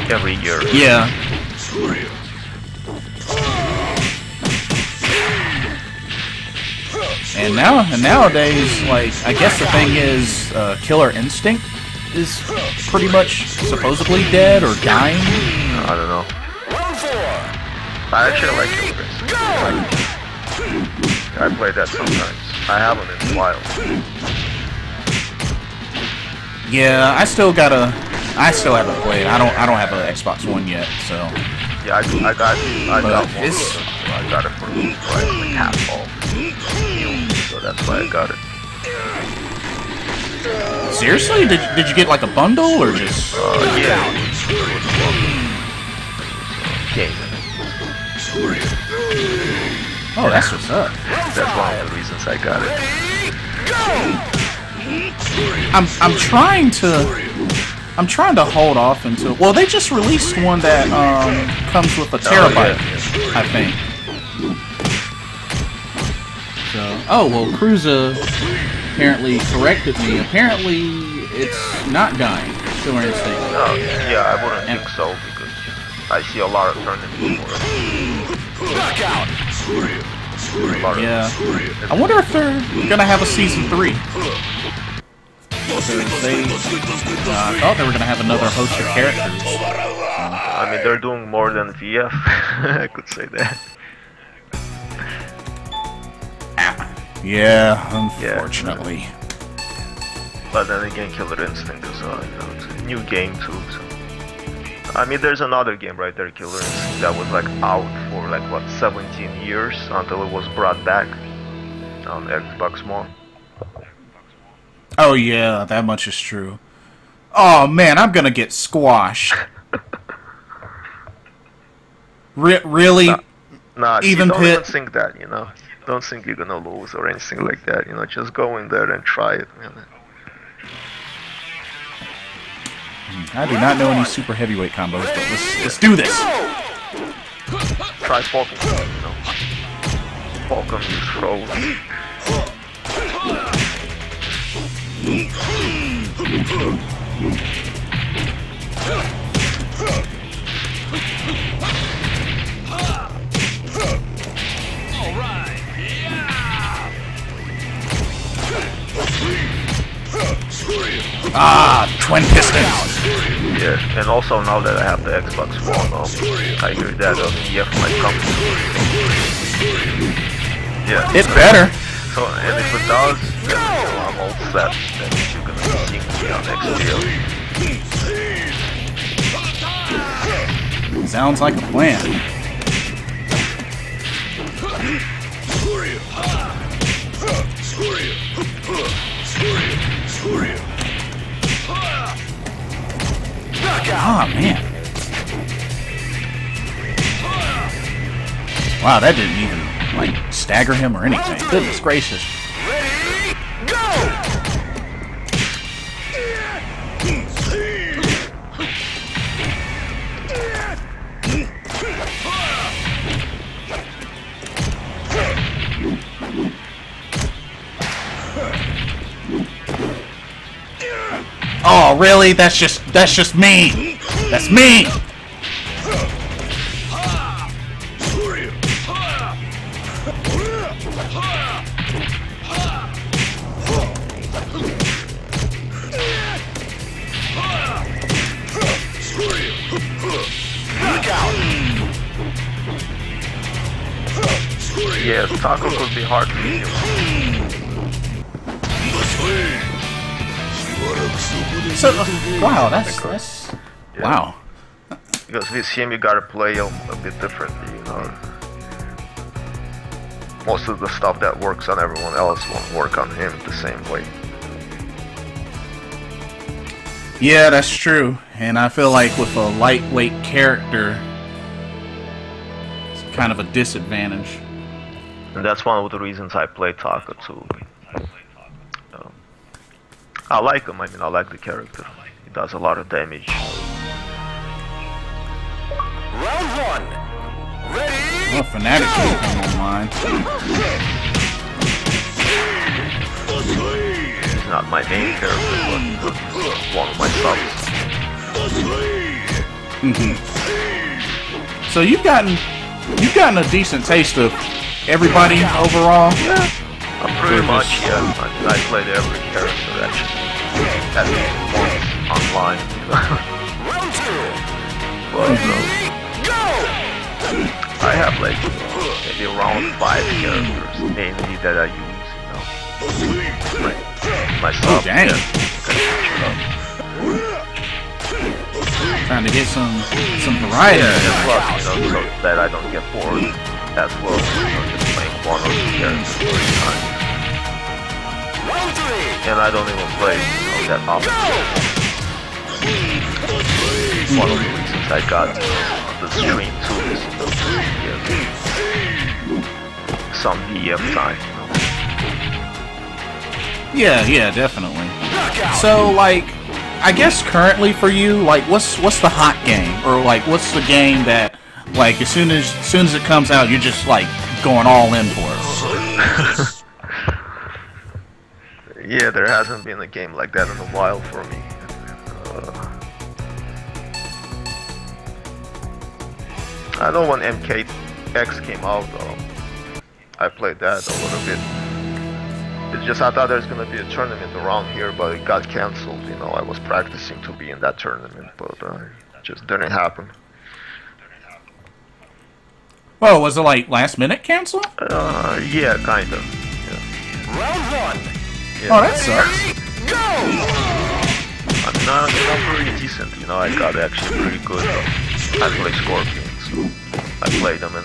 every year. Yeah. And nowadays, like, I guess the thing is, Killer Instinct is pretty much supposedly dead or dying. I don't know. I actually like Killer Instinct. I play that sometimes. I haven't in a while. Yeah, I still haven't played. I don't have an Xbox One yet, so. Yeah, I got one. It's, I got it for like half off. So that's why I got it. Seriously? Did you get like a bundle or just? Yeah. Game. Oh, that's what's up. That's one of the reasons I got it. I'm trying to hold off until, well, they just released one that comes with a terabyte, I think. So, oh well, Cruza apparently corrected me. Apparently, it's not dying. Killer Instinct. Oh, yeah, I wouldn't think so because I see a lot of tournaments for it. Knockout. Yeah. I wonder if they're gonna have a season 3. They, I thought they were gonna have another host of characters. I mean, they're doing more than VF. I could say that. Yeah, unfortunately. Yeah. But then again, Killer Instinct is it's a new game too. So. I mean, there's another game right there, Killer Instinct, that was like out for like what 17 years until it was brought back on Xbox One. Oh yeah, that much is true. Oh man, I'm gonna get squashed. Really? Nah, even don't Pit? even think that, you know. Don't think you're gonna lose or anything like that, you know. Just go in there and try it, man. I do not know any super heavyweight combos, but let's do this. Try Falcon, you know. Falcon, you throw. Alright, Ah, twin pistons. Yeah, and also now that I have the Xbox One, I hear that EF might come. Yeah. It's better. So, and if it does, then I'm all set. Then you're gonna be seeing me on XBO. Sounds like a plan. Ah, man. Wow, that didn't even, like, stagger him or anything. Goodness gracious. ready, go! Oh, really? That's just mean. That's mean. Yeah, Taco could be hard to kill. So, wow, that's Yeah. wow. Because with him you gotta play him a bit differently, you know. Most of the stuff that works on everyone else won't work on him the same way. Yeah, that's true. And I feel like with a lightweight character, it's kind of a disadvantage. And that's one of the reasons I play Taka too. I like him, I mean, I like the character. He does a lot of damage. Round one. Ready, Well, Fnatic can come online. He's not my main character, but he's one of my subs. So you've gotten a decent taste of everybody overall. Yeah, pretty much, yeah. I played every character actually. At least once online, you know. round two. But Go! I have like maybe around 5 characters mainly that I use, you know. My Oh, sub. dang. Yeah. Trying to get some variety. Yeah, and plus, you know, so that I don't get bored as well, you know, just playing one or two characters at a time. Round three. And I don't even play, you know, that often. One of the reasons I got the stream too is, you know, some BF time, you know. Yeah, definitely. So, like, I guess currently for you, like, what's the hot game, or like, what's the game that, like, as soon as it comes out, you're just like going all in for it? Yeah, there hasn't been a game like that in a while for me. I know when MKX came out, I played that a little bit. It's just I thought there's gonna be a tournament around here, but it got cancelled. You know, I was practicing to be in that tournament, but it just didn't happen. Oh, was it like last minute cancel? Yeah, kind of. Yeah. Round 1. Yeah. Oh, that sucks. Go! I'm pretty decent, you know, I got actually pretty good. I play Scorpions. I played them in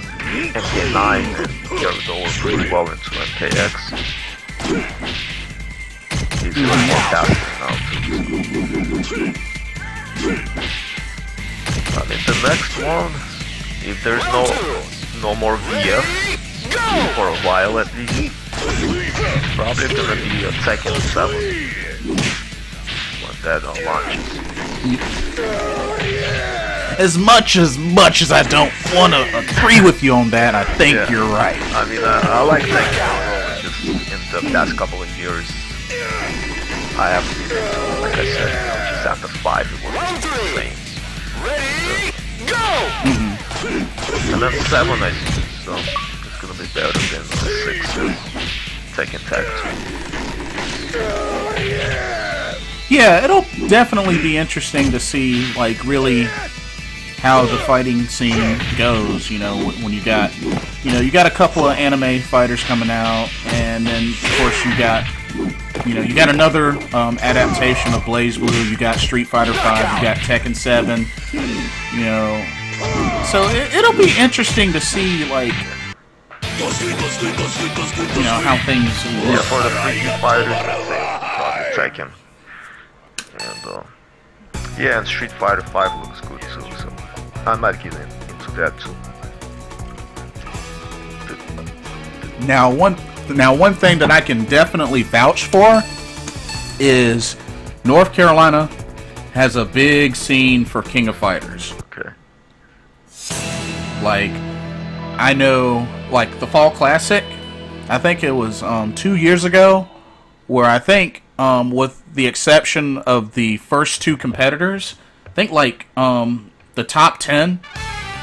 MK9 and carried over pretty well into MKX. He's doing more faster now too. I mean, the next one, if there's no more VF for a while at least, it's probably gonna be a Tekken 7 when that launches. As much as I don't want to agree with you on that, I think you're right. I mean, I like Tekken, just in the past couple of years, I haven't been into it, like I said, just after 5 it was insane. Ready? Go! And then 7 I see, so it's gonna be better than 6 Tekken Tag 2. Yeah, it'll definitely be interesting to see, like, really how the fighting scene goes, you know, when you got a couple of anime fighters coming out, and then, of course, you got another adaptation of BlazBlue, you got Street Fighter 5, you got Tekken 7, you know, so it'll be interesting to see, like, you know, how things look. Yeah, for the Street Fighters, Tekken. And, yeah, and Street Fighter 5 looks good too, so I might get into that too. Now one thing that I can definitely vouch for is North Carolina has a big scene for King of Fighters. Okay. Like, I know, like, the Fall Classic, I think it was 2 years ago, where I think, with the exception of the first 2 competitors, I think, like, the top 10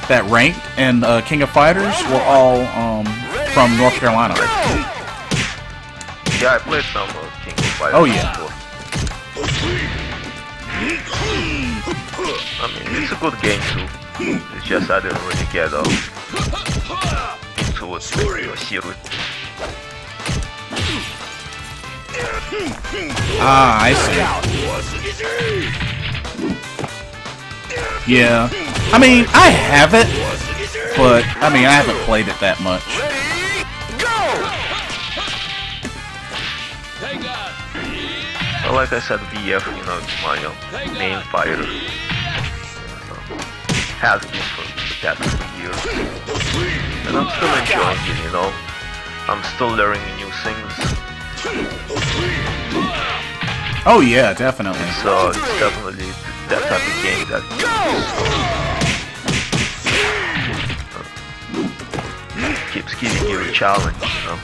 that ranked in King of Fighters were all from North Carolina. Yeah, I played some King of Fighters. Oh, yeah. Before. I mean, it's a good game too. It's just I didn't really get into it seriously. Ah, I see. Yeah. I mean, I have it, but, I mean, I haven't played it that much. Well, like I said, VF, you know, it's my main fighter. Has been for the past 2 years. And I'm still enjoying it, you know. I'm still learning new things. Oh yeah, definitely. So it's definitely that type of game that keeps giving you a challenge, you know.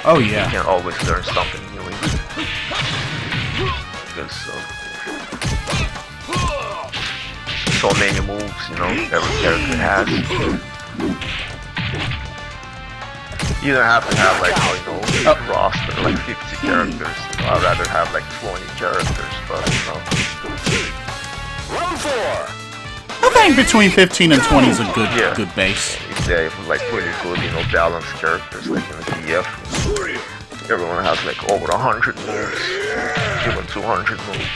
Oh yeah. You can always learn something new in it. Because so many moves, you know, every character has. You don't have to have like, you know, a roster like 50 characters. I'd rather have like 20 characters, but you know. Round 4. I think between 15 and 20 is a good base. If they have like really good, you know, balanced characters like in the BF, everyone has like over 100 moves, even 200 moves.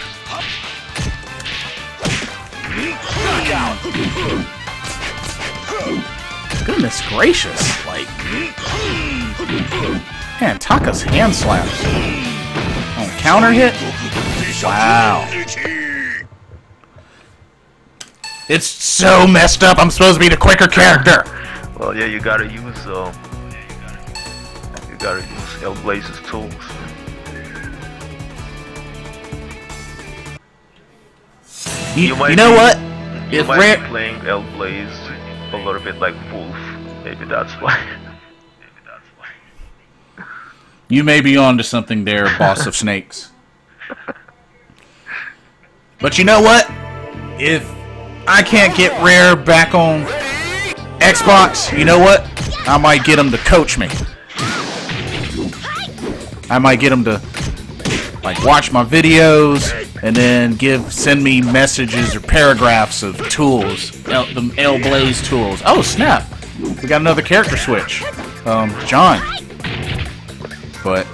Goodness gracious, like, man, Taka's hand slaps. Oh, counter hit? Wow. It's so messed up, I'm supposed to be the quicker character. Well, yeah, you gotta use gotta use L-Blaze's tools. You know what? You If might be playing L-Blaze a little bit like Wolf. Maybe that's why. You may be onto something there, boss of snakes. But you know what? If I can't get Rare back on Xbox, you know what? I might get him to coach me. I might get him to like watch my videos and then send me messages or paragraphs of tools, the L-Blaze tools. Oh snap! We got another character switch. John. But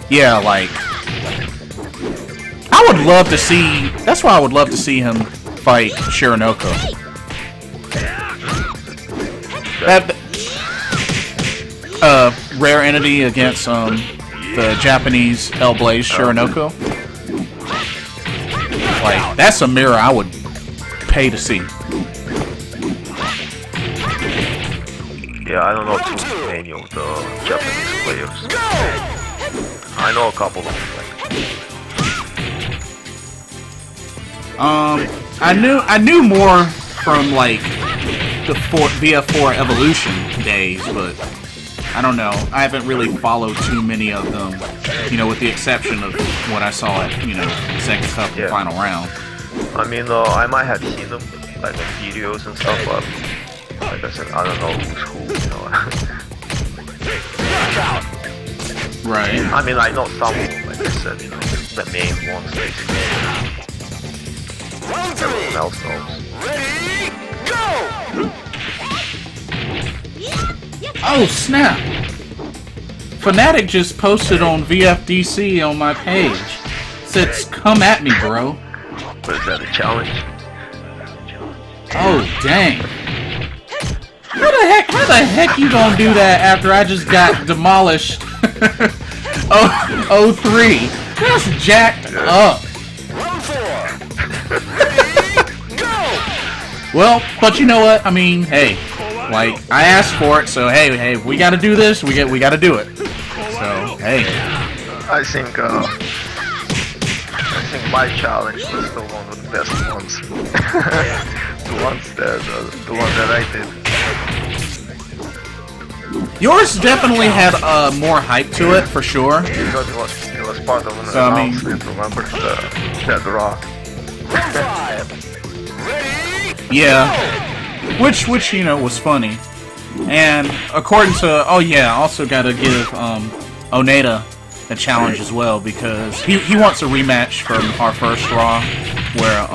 yeah, like I would love to see. That's why I would love to see him fight Shiranoko. That rare entity against the Japanese L-Blaze Shiranoko. Like that's a mirror I would pay to see. Yeah, I don't know too many of the Japanese players. I know a couple of them. I knew more from like the VF4 Evolution days, but I don't know. I haven't really followed too many of them, you know, with the exception of what I saw at, you know, Second Cup and Final Round. I mean, I might have seen them like in videos and stuff, but like I said, I don't know who's who, you know. Right. I mean, I know some, like I said, you know, the main ones basically. Everyone else knows. Ready, go! Oh snap! Fnatic just posted on VFDC on my page. Says, "Come at me, bro." But is that a challenge? Oh dang! How the heck you gonna do that after I just got demolished? Oh, 03. That's jacked up. Round 4. Ready, go! Well, but you know what? I mean, hey, like I asked for it, so hey, we got to do this. We got to do it. So hey, I think my challenge was still one of the best ones. the ones that I did. yours definitely had more hype to it for sure. Because it was part of an So, I mean- announcement, remember? That rock. Round 5. Ready, Yeah, which you know was funny. And according to also got to give Oneda a challenge as well, because he wants a rematch from our first Raw, where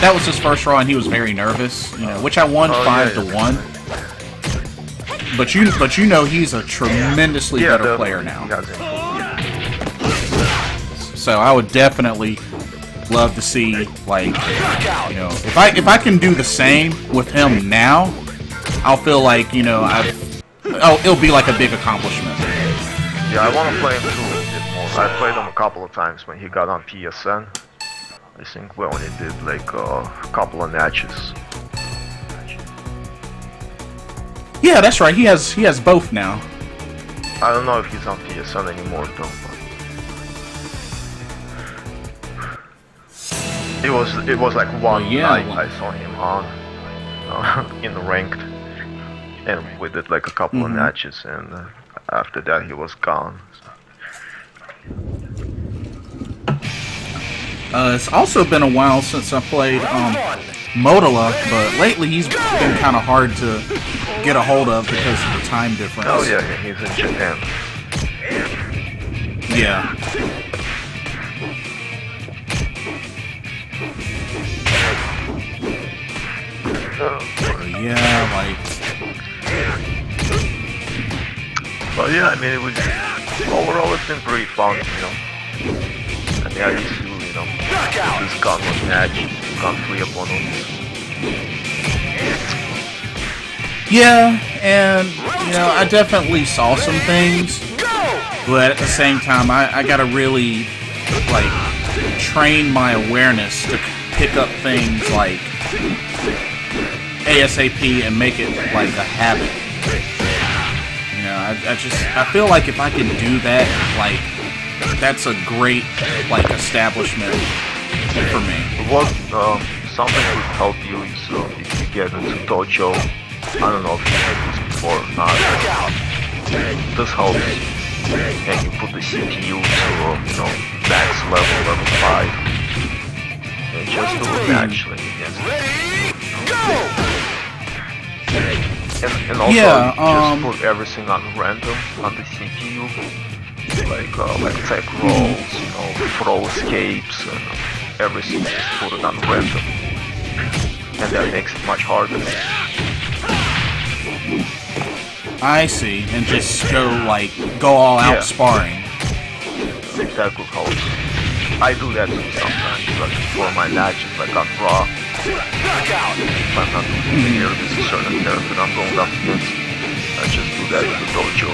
that was his first Raw and he was very nervous, you know, which I won 5-1. But you know he's a tremendously better player now. So I would definitely love to see, like, you know, if I can do the same with him now, I'll feel like, you know, it'll be like a big accomplishment. Yeah, I want to play him too a bit more. I played him a couple of times when he got on PSN. I think we only did like a couple of matches. Yeah, that's right. He has both now. I don't know if he's on PSN anymore though. But it was like one night I saw him on in the ranked, and we did like a couple of matches, and after that he was gone. It's also been a while since I played Modala, but lately he's been kind of hard to get a hold of because of the time difference. Oh yeah, he's in Japan. Yeah. Yeah, like. But yeah, I mean, it was overall it's been pretty fun, you know. I mean, I used to, you know, this gun was match, gun 3 opponents. Yeah, and you know, I definitely saw some things, but at the same time, I gotta really like train my awareness to pick up things like ASAP and make it like a habit. You know, I feel like if I can do that, like, that's a great, like, establishment for me. What something would help you is if you get into dojo. I don't know if you had this before or not. This helps, and you put the CPU to max level 5, and just do it naturally against it. And also just put everything on random on the CPU, like tech rolls, throw escapes, and everything. Just put it on random, and that makes it much harder. I see, and just go all out sparring. That could help. I do that too sometimes, like for my matches, like on Raw. If I'm not using this certain character I'm going up against, I just do that in the dojo.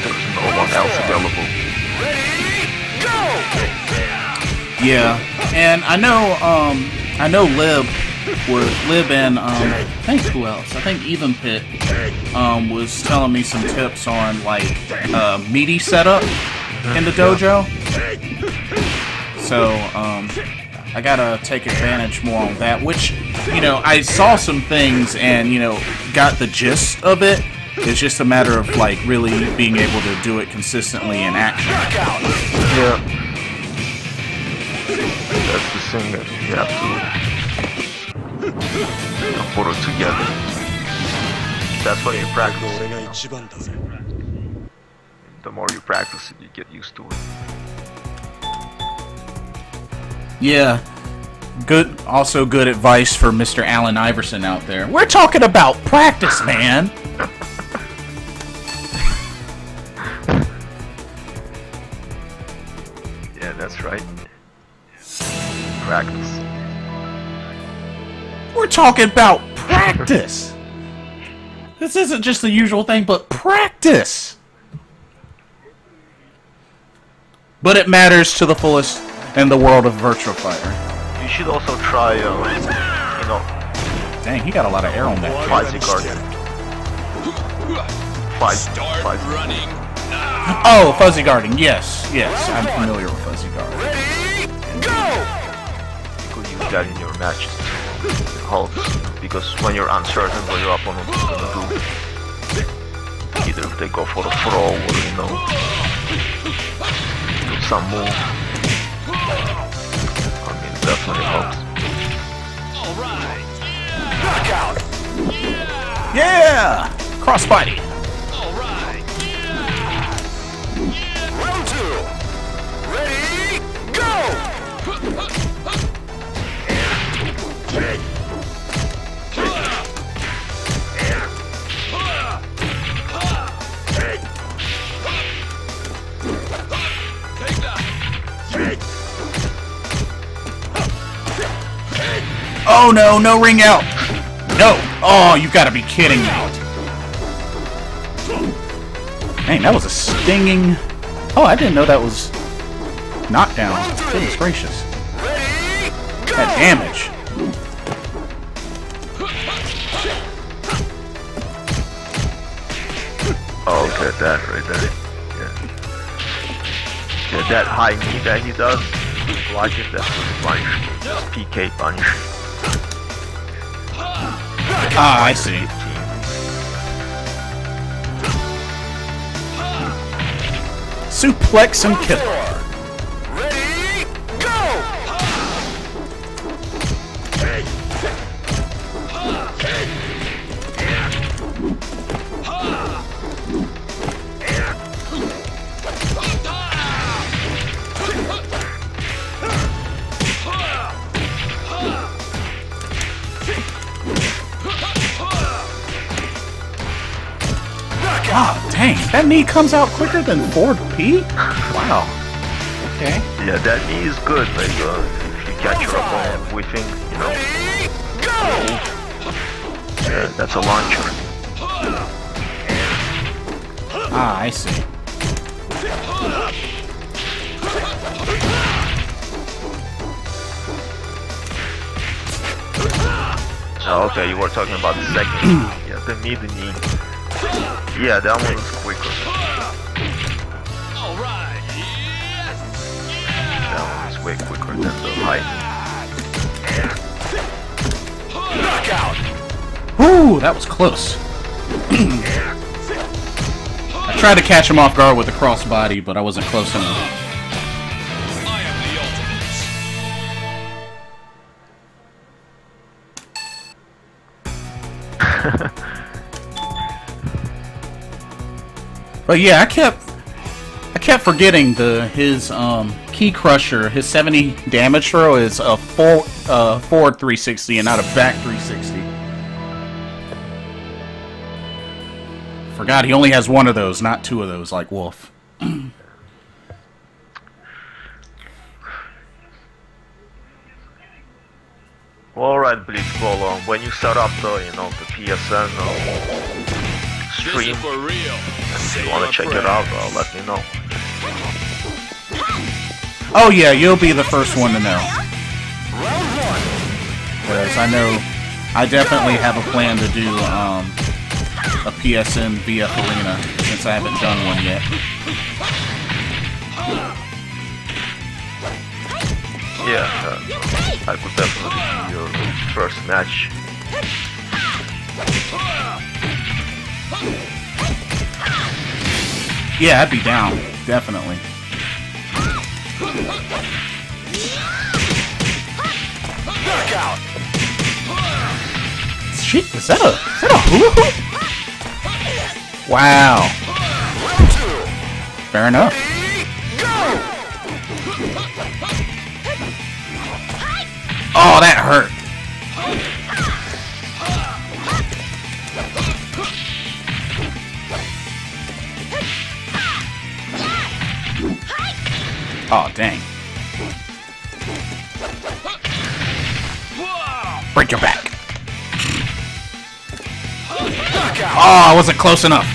There's no one else available. Yeah, and I know Lib and I think who else? I think Even Pit was telling me some tips on like meaty setup in the dojo. So I gotta take advantage more on that. Which I saw some things and got the gist of it. It's just a matter of like really being able to do it consistently in action. Yeah, that's the thing that you have to put it together. That's why you practice. The more you practice it, you get used to it. Yeah. Good. Also good advice for Mr. Allen Iverson out there. We're talking about practice, man. Yeah, that's right. Practice. We're talking about practice. This isn't just the usual thing, but practice. But it matters to the fullest in the world of Virtua Fighter. You should also try, Dang, he got a lot of air on that. Fuzzy Guardian. Running. Oh, Fuzzy Guarding. Yes, I'm familiar with Fuzzy Guarding. You could use that in your matches to help, because when you're uncertain what your opponent is gonna do, either if they go for a throw or do some move, I mean, it definitely helps. Alright. Knockout. Yeah! Crossbody. Alright. Round 2. Ready, go! Oh no, no ring out! No! Oh, you gotta be kidding me. Dang, that was a stinging... Oh, I didn't know that was knockdown. Goodness gracious. That damage. Oh, look at that right there. Yeah, that high knee that he does, watch it, that's the punch. PK punch. Ah, I see. Suplex and kill. Ready, go! Ah, dang, that knee comes out quicker than forward P? Wow. Okay. Yeah, that knee is good, like, if you catch your opponent whiffing, yeah, that's a launcher. Ah, I see. Oh, okay, you were talking about the second knee. Yeah, the knee. Yeah, that one was quicker. All right. Yes. That one was way quicker than the height. Knockout. Ooh, that was close. I tried to catch him off guard with the crossbody, but I wasn't close enough. I am the ultimate. But yeah, I kept forgetting his key crusher. His 70 damage throw is a forward 360 and not a back 360. Forgot he only has one of those, not two of those like Wolf. Well, alright, Blitzball, when you set up the, the PSN stream, For real. and if you want to check it out, let me know. Oh yeah, you'll be the first one to know. Because I know I definitely have a plan to do a PSN VF Arena since I haven't done one yet. Yeah, I could definitely be your first match. Yeah, I'd be down, definitely. Knockout. Shit, is that a hula hoop? Wow. Fair enough. Oh, that hurt. Oh, dang. Break your back. Oh, I wasn't close enough.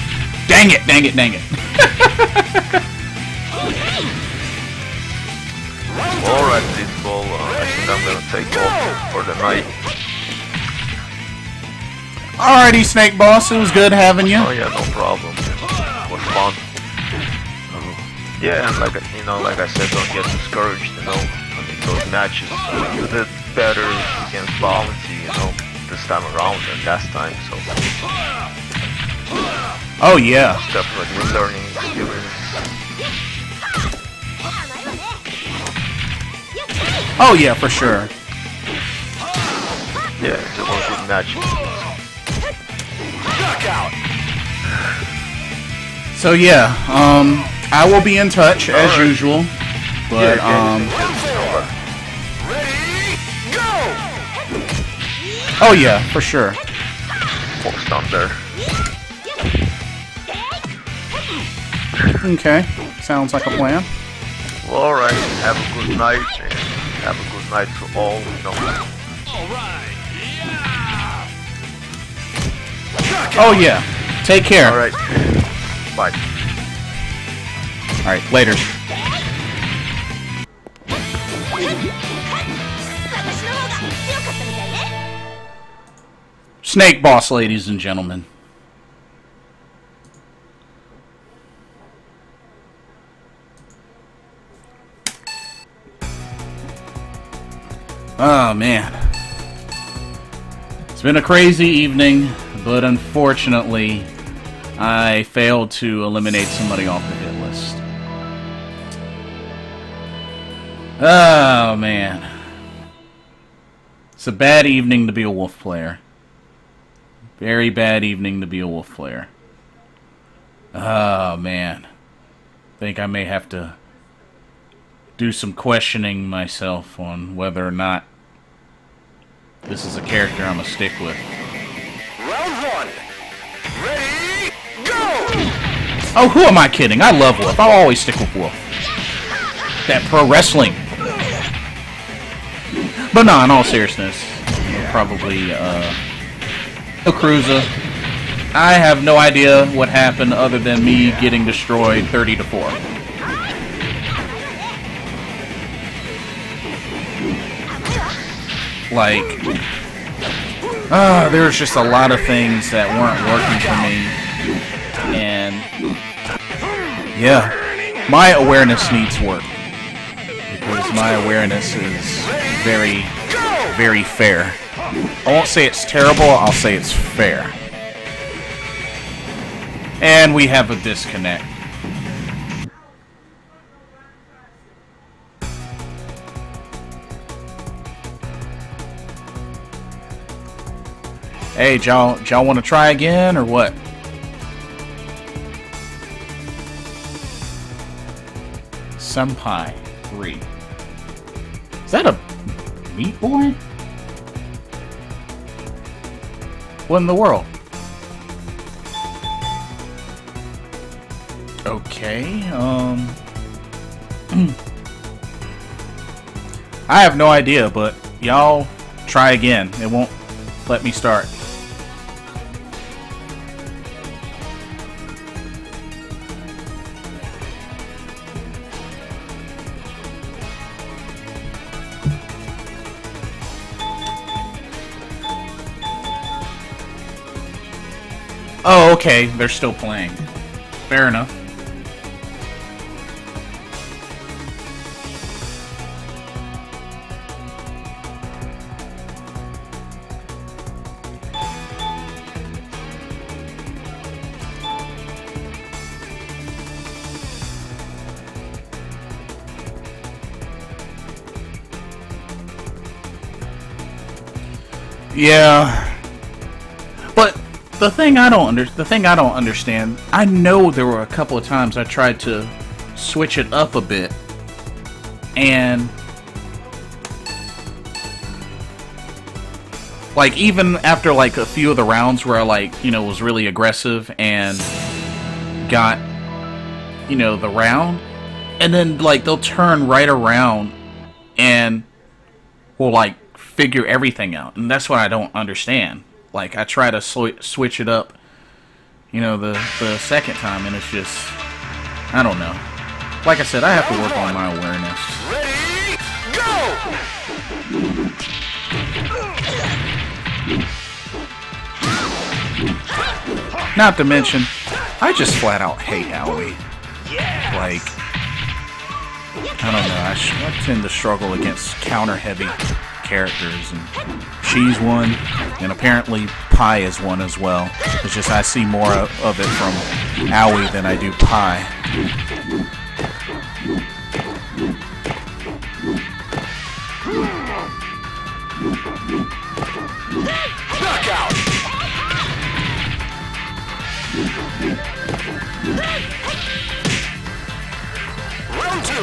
Dang it, dang it, dang it. Alright, Blitzball, I think I'm gonna take off for the night. Alrighty, Snake Boss, it was good having you. Oh yeah, no problem. It was fun. Yeah, and like I said, don't get discouraged. I mean, those matches, you did better against Bounty, this time around than last time. So Oh yeah. it's definitely a learning experience. Oh yeah, for sure. Yeah, it's a good match. Knockout. So yeah, I will be in touch as usual. But Ready, go. oh yeah, for sure. Post on there. Okay, sounds like a plan. Well, alright, have a good night, and have a good night to all, All right. Oh yeah, take care. Alright, bye. Alright, later. Snake Boss, ladies and gentlemen. Oh man. It's been a crazy evening, but unfortunately, I failed to eliminate somebody off the hit list. Oh man. It's a bad evening to be a Wolf player. Very bad evening to be a Wolf player. Oh man. I think I may have to do some questioning myself on whether or not this is a character I'm gonna stick with. Round one. Ready, go. Oh, who am I kidding? I love Wolf. I'll always stick with Wolf. That pro wrestling. But no, in all seriousness, probably Cruiser. I have no idea what happened other than me getting destroyed 30-4. Like, there was just a lot of things that weren't working for me. And yeah, my awareness needs work because my awareness is very, very fair. I won't say it's terrible, I'll say it's fair. And we have a disconnect. Hey, y'all want to try again or what? Senpai 3. Is that a Meat Boy? What in the world? Okay, I have no idea, but y'all try again. It won't let me start. Oh, okay, they're still playing. Fair enough. Yeah. But the thing I don't understand, I know there were a couple of times I tried to switch it up a bit, and like even after like a few of the rounds where I like, you know, was really aggressive and got, you know, the round, and then like they'll turn right around and will like figure everything out, and that's what I don't understand. Like, I try to switch it up, you know, the second time, and it's just, I don't know. Like I said, I have to work on my awareness. Ready, go! Not to mention, I just flat out hate Aoi. Like, I don't know, I tend to struggle against counter-heavy characters, and she's one, and apparently Pi is one as well. It's just I see more of it from Aoi than I do Pi. Knockout! Round 2.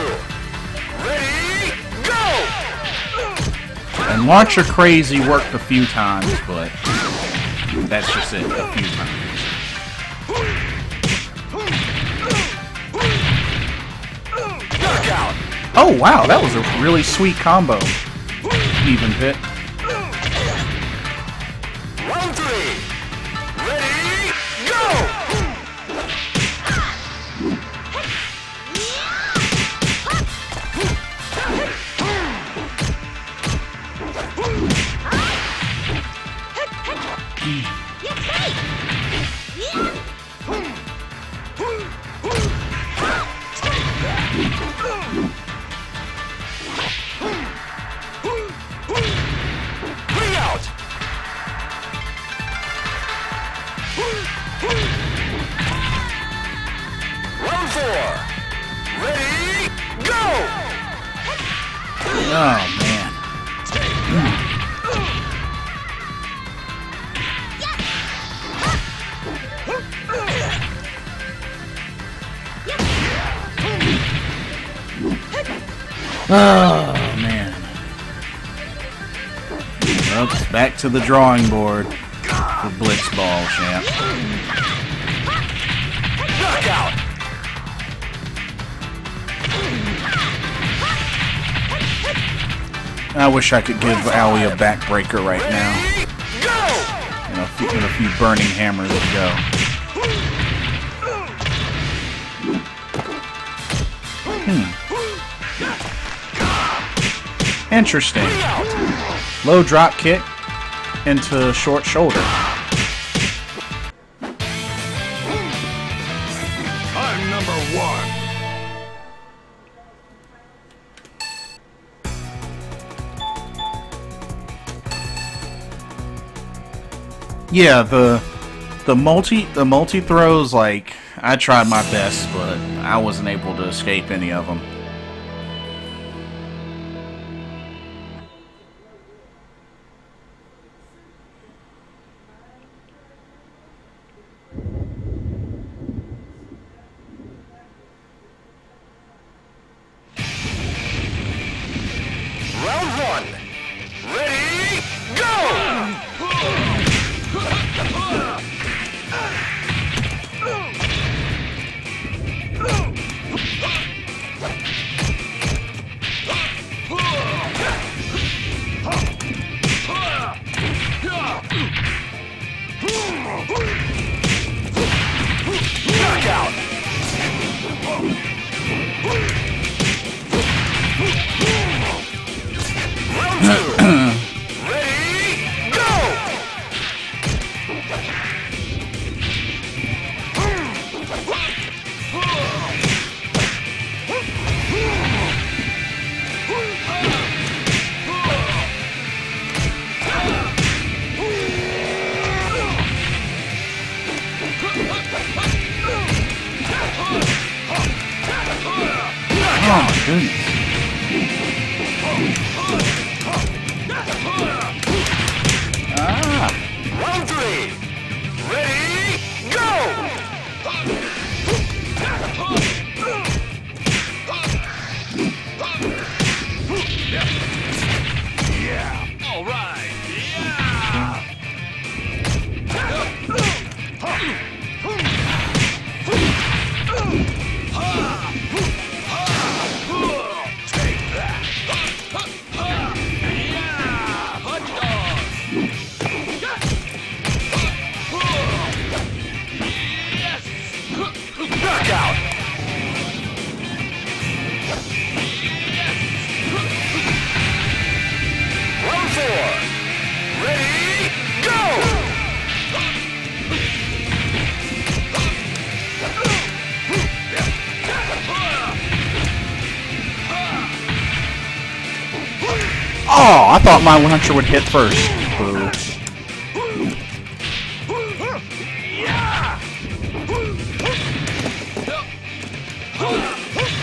Ready, go! And Launcher Crazy worked a few times, but that's just it, a few times. Knockout! Oh wow, that was a really sweet combo. Even Pit. Round 3. Ready, go! Bring out! Round 4. Ready, go! Oh man. Oh man. Well, it's back to the drawing board for Blitzball, champ. Knockout! I wish I could give Aoi a backbreaker right now. Go! And a few burning hammers to go. Interesting. Low drop kick into short shoulder. Yeah, the multi throws, like, I tried my best, but I wasn't able to escape any of them. Round 1. Ready, go! Knockout! Round 2. Ready, go! Oh my goodness. Round 3. Ready, go! Yeah. All right. Yeah. Take that. Yeah. Hot dog. Knockout! Round 4. Ready, go! Oh, I thought my launcher would hit first. Boo.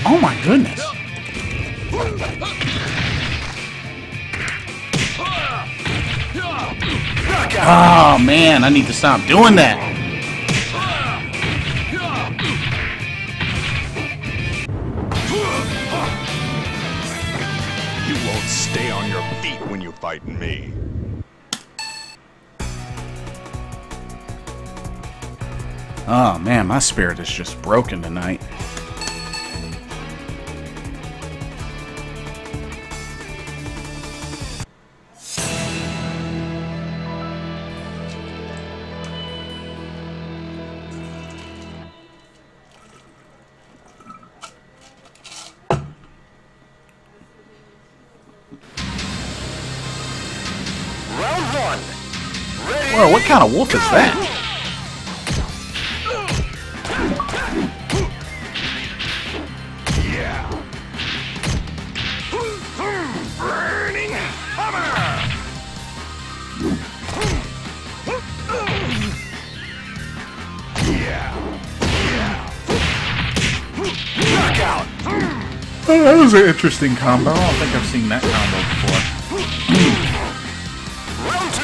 Oh my goodness. Oh man, I need to stop doing that. You won't stay on your feet when you fight me. Oh man, my spirit is just broken tonight. Round 1. Ready, Whoa, what kind of wolf is that? yeah. Burning hammer! Yeah. Knockout! Oh, that was an interesting combo. I don't think I've seen that combo before. Round 2.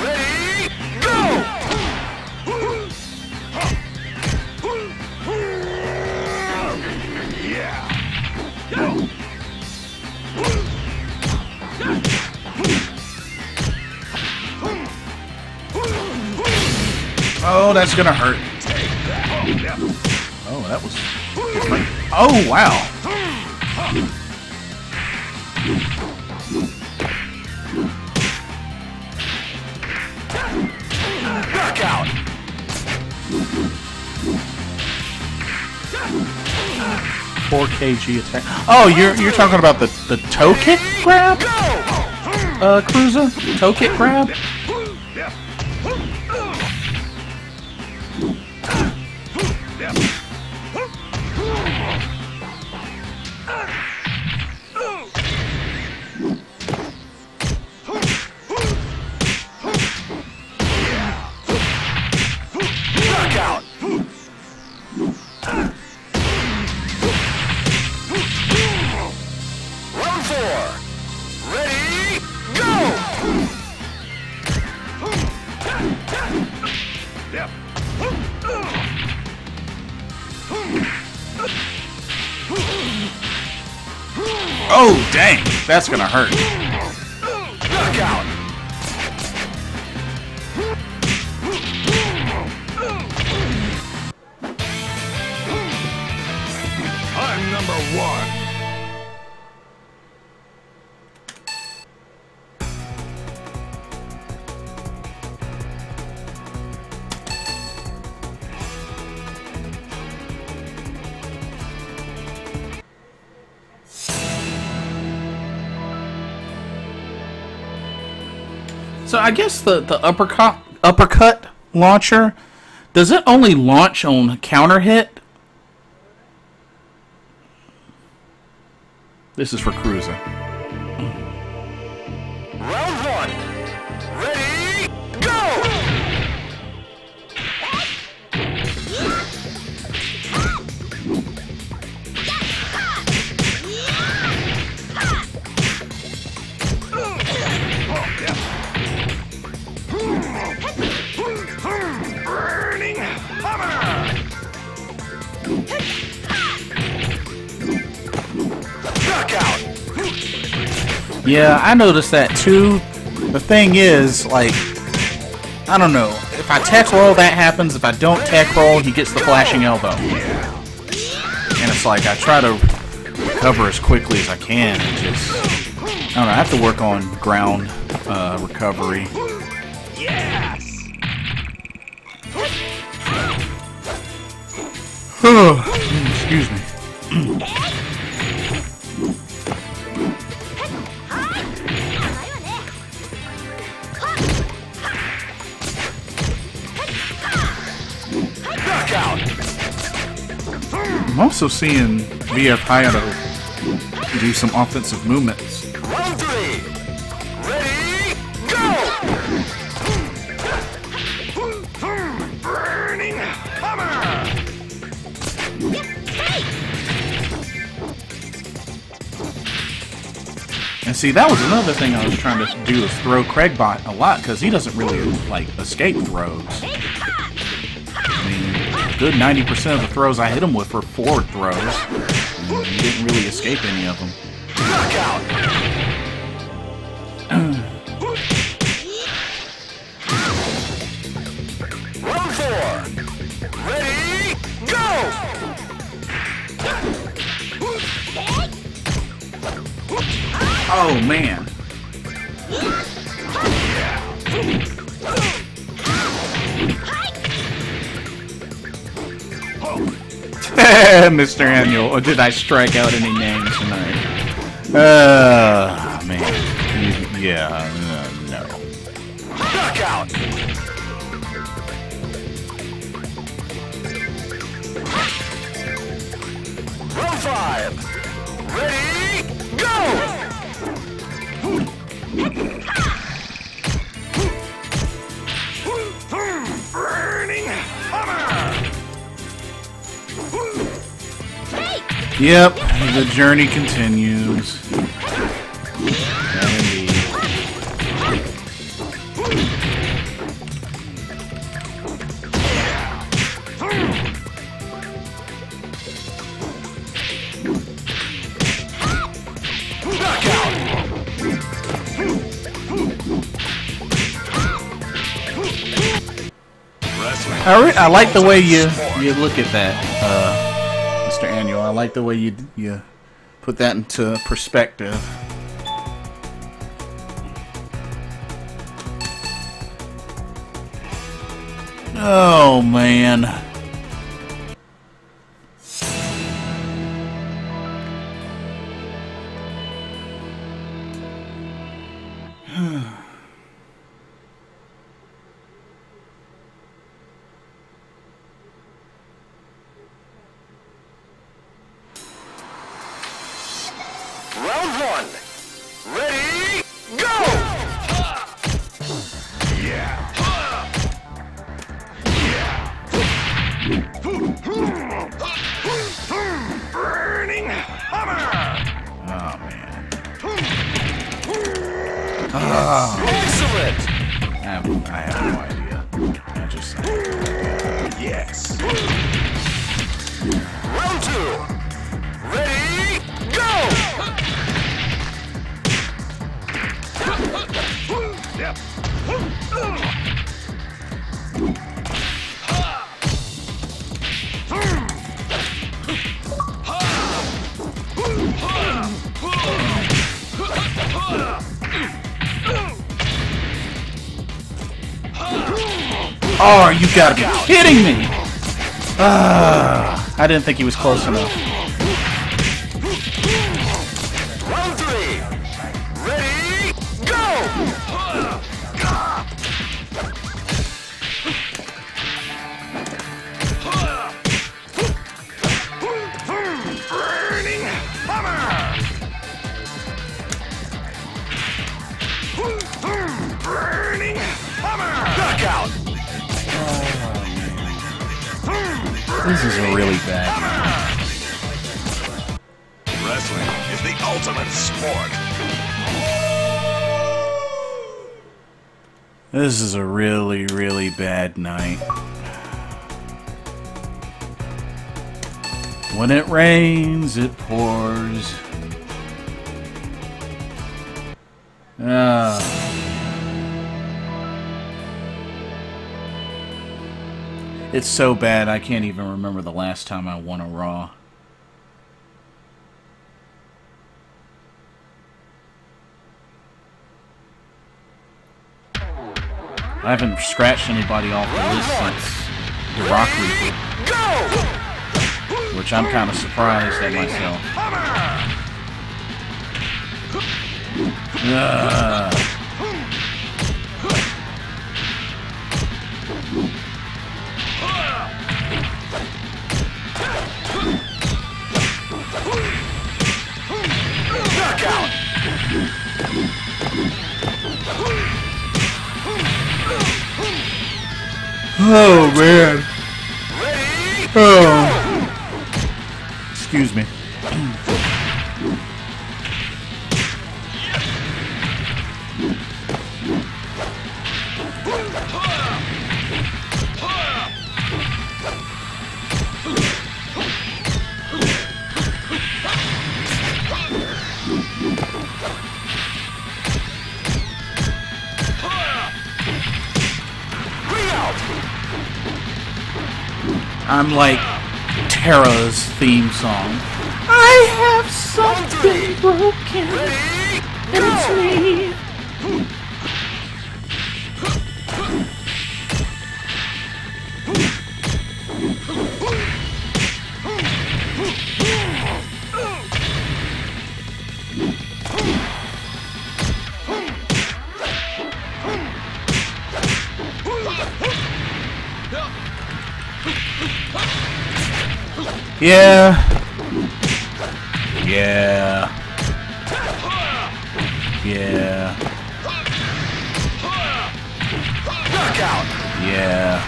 Ready, go! Yeah. Oh, that's gonna hurt. Oh, that was... Oh, wow. Knockout! 4 kg attack. Oh, you're talking about the toe kick grab? Cruiser? Toe kick grab? Oh, dang. That's gonna hurt. Knockout. I'm number one. So I guess the uppercut launcher, does it only launch on counter hit? This is for cruiser. Round one. Ready, go! Burning hammer. Knockout. Yeah, I noticed that too. The thing is, like, I don't know. If I tech roll, that happens. If I don't tech roll, he gets the flashing elbow. And it's like, I try to recover as quickly as I can. And just, I don't know, I have to work on ground recovery. Yes. Excuse me. Knockout. I'm also seeing VF Hayato do some offensive movements. Round three. Ready, go! Burning hammer. And see, that was another thing I was trying to do, is throw Craigbot a lot, because he doesn't really, like, escape throws. I mean, a good 90% of the throws I hit him with were forward throws. And he didn't really escape any of them. Knockout. Round four. Ready, go! Oh, man. Mr. Annual, or did I strike out any names tonight? Man. Yeah, no. Knockout. Round five. Ready, go! Burning hammer. Yep, the journey continues. Yeah, indeed. I like the way you look at that, Mr. Annual. I like the way you put that into perspective. Oh man. Round one. Ready, go! Burning hammer. Oh man. Excellent! I have no idea. I just. Yes. Round two. Ready, go! Oh, you gotta be kidding me! I didn't think he was close enough. Round 3. Ready, go! Burning hammer! Burning hammer! Knockout! This is a really bad night. Wrestling is the ultimate sport. This is a really, really bad night. When it rains, it pours. It's so bad I can't even remember the last time I won a Raw. I haven't scratched anybody off the list since the Rock Reaper, which I'm kind of surprised at myself. Knockout! Oh man. Ready, Oh. Excuse me. I'm like Tara's theme song. I have something broken, and it's me. Yeah. Yeah. Yeah. knockout! Yeah.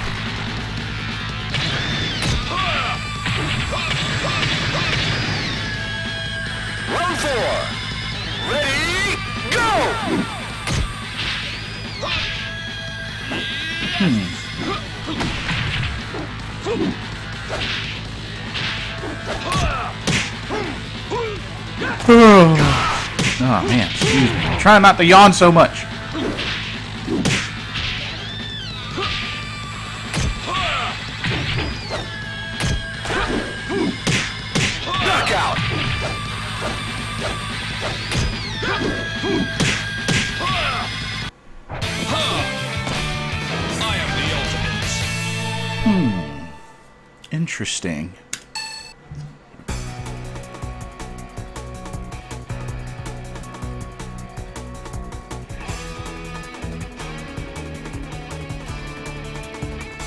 Round 4. Ready, go! Oh man, excuse me. I'm trying not to yawn so much. Knockout! I am the ultimate. Interesting.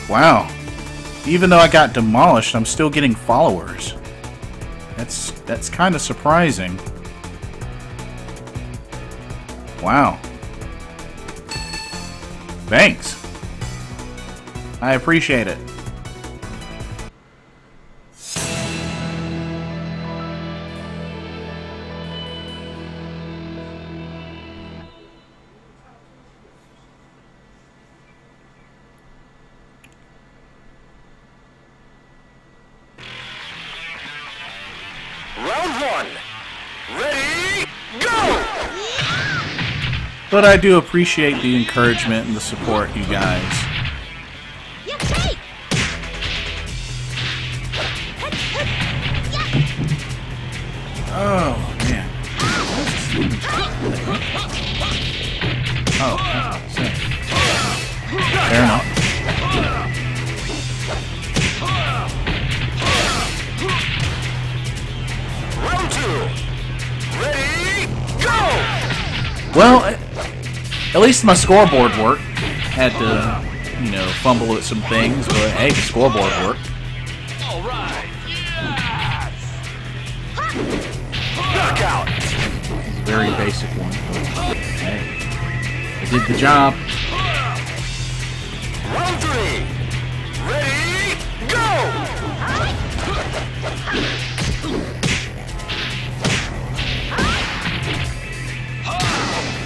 Wow. Even though I got demolished, I'm still getting followers. That's kind of surprising. Wow. Thanks. I appreciate it. Round 1. Ready, go! But I do appreciate the encouragement and the support, you guys. Oh, man. Oh, fair enough. Round 2. Ready, go! Well, at least my scoreboard worked. Had to, you know, fumble at some things, but hey, the scoreboard worked. All right. Yes! Knockout. It's a very basic one. But hey, I did the job. Round 3. Ready, go!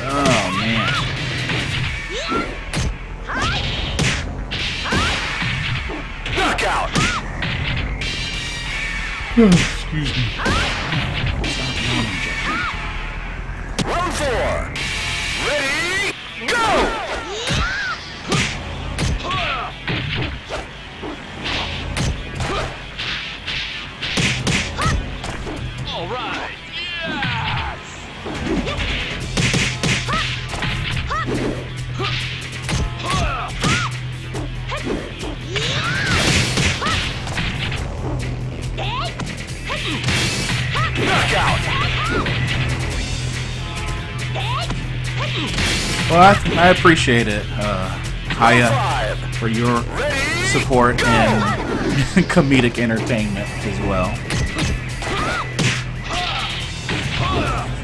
Oh, man. Knockout. Excuse me. Round 4. Ready, go! All right. Yes! Knockout. Well, I appreciate it, Haya, for your support and comedic entertainment as well.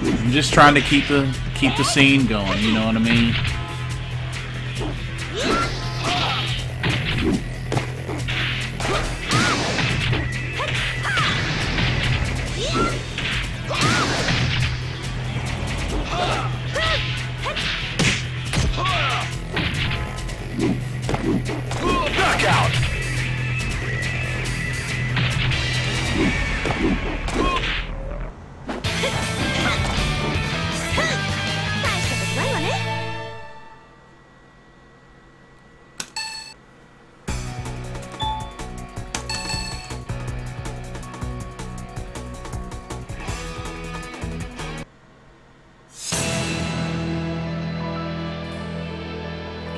I'm just trying to keep the scene going, you know what I mean? Knockout.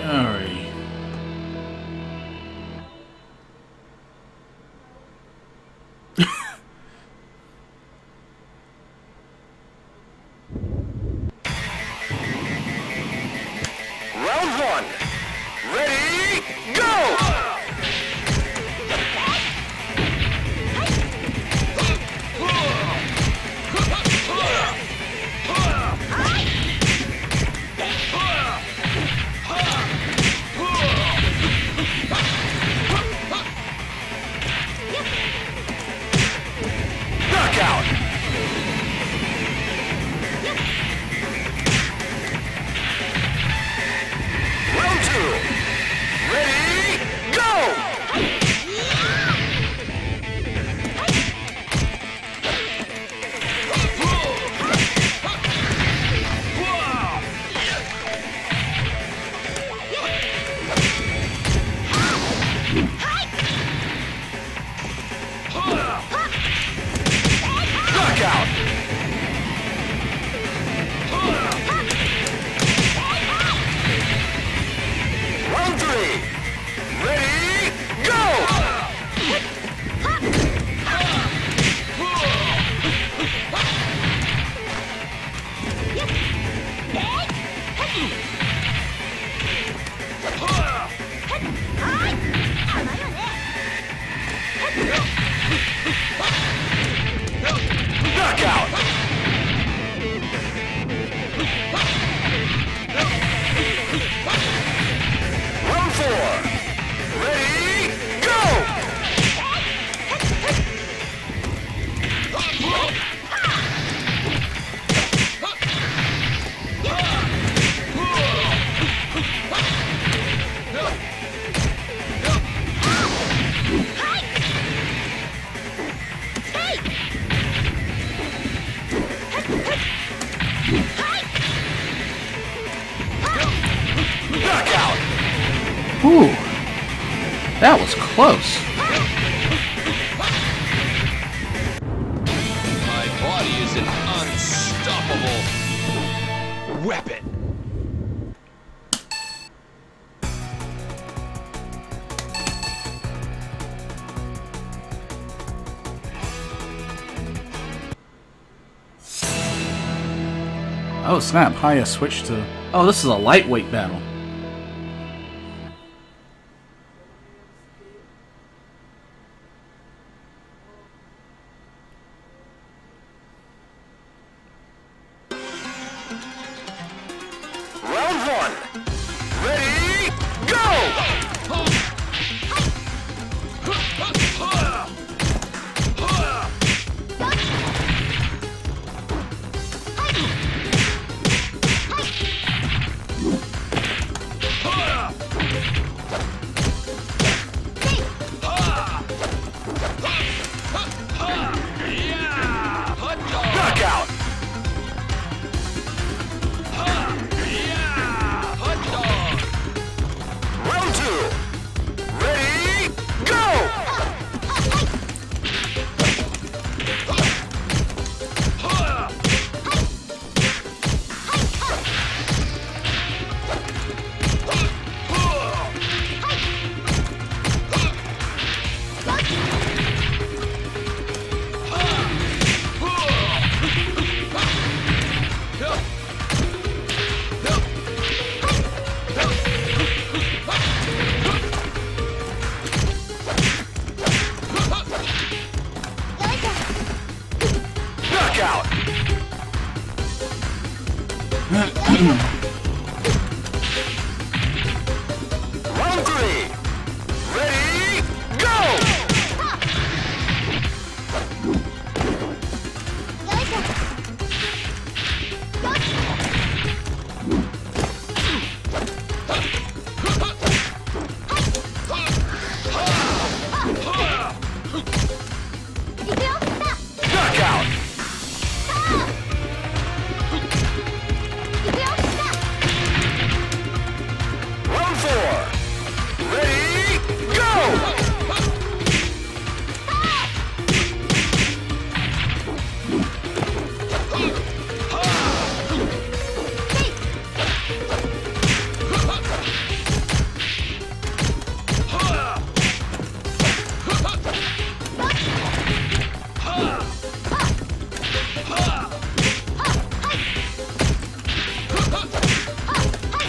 Alrighty. Round 1. Ready, go! Knockout. Round 2. Ready, go! Ooh, that was close. My body is an unstoppable weapon. Oh snap, Haya switched to... Oh, this is a lightweight battle. Round one. Ready, go! Knockout! Round two. Ready, go! Knockout! Round three. Ready, go! Knockout! Round four. Ready, go!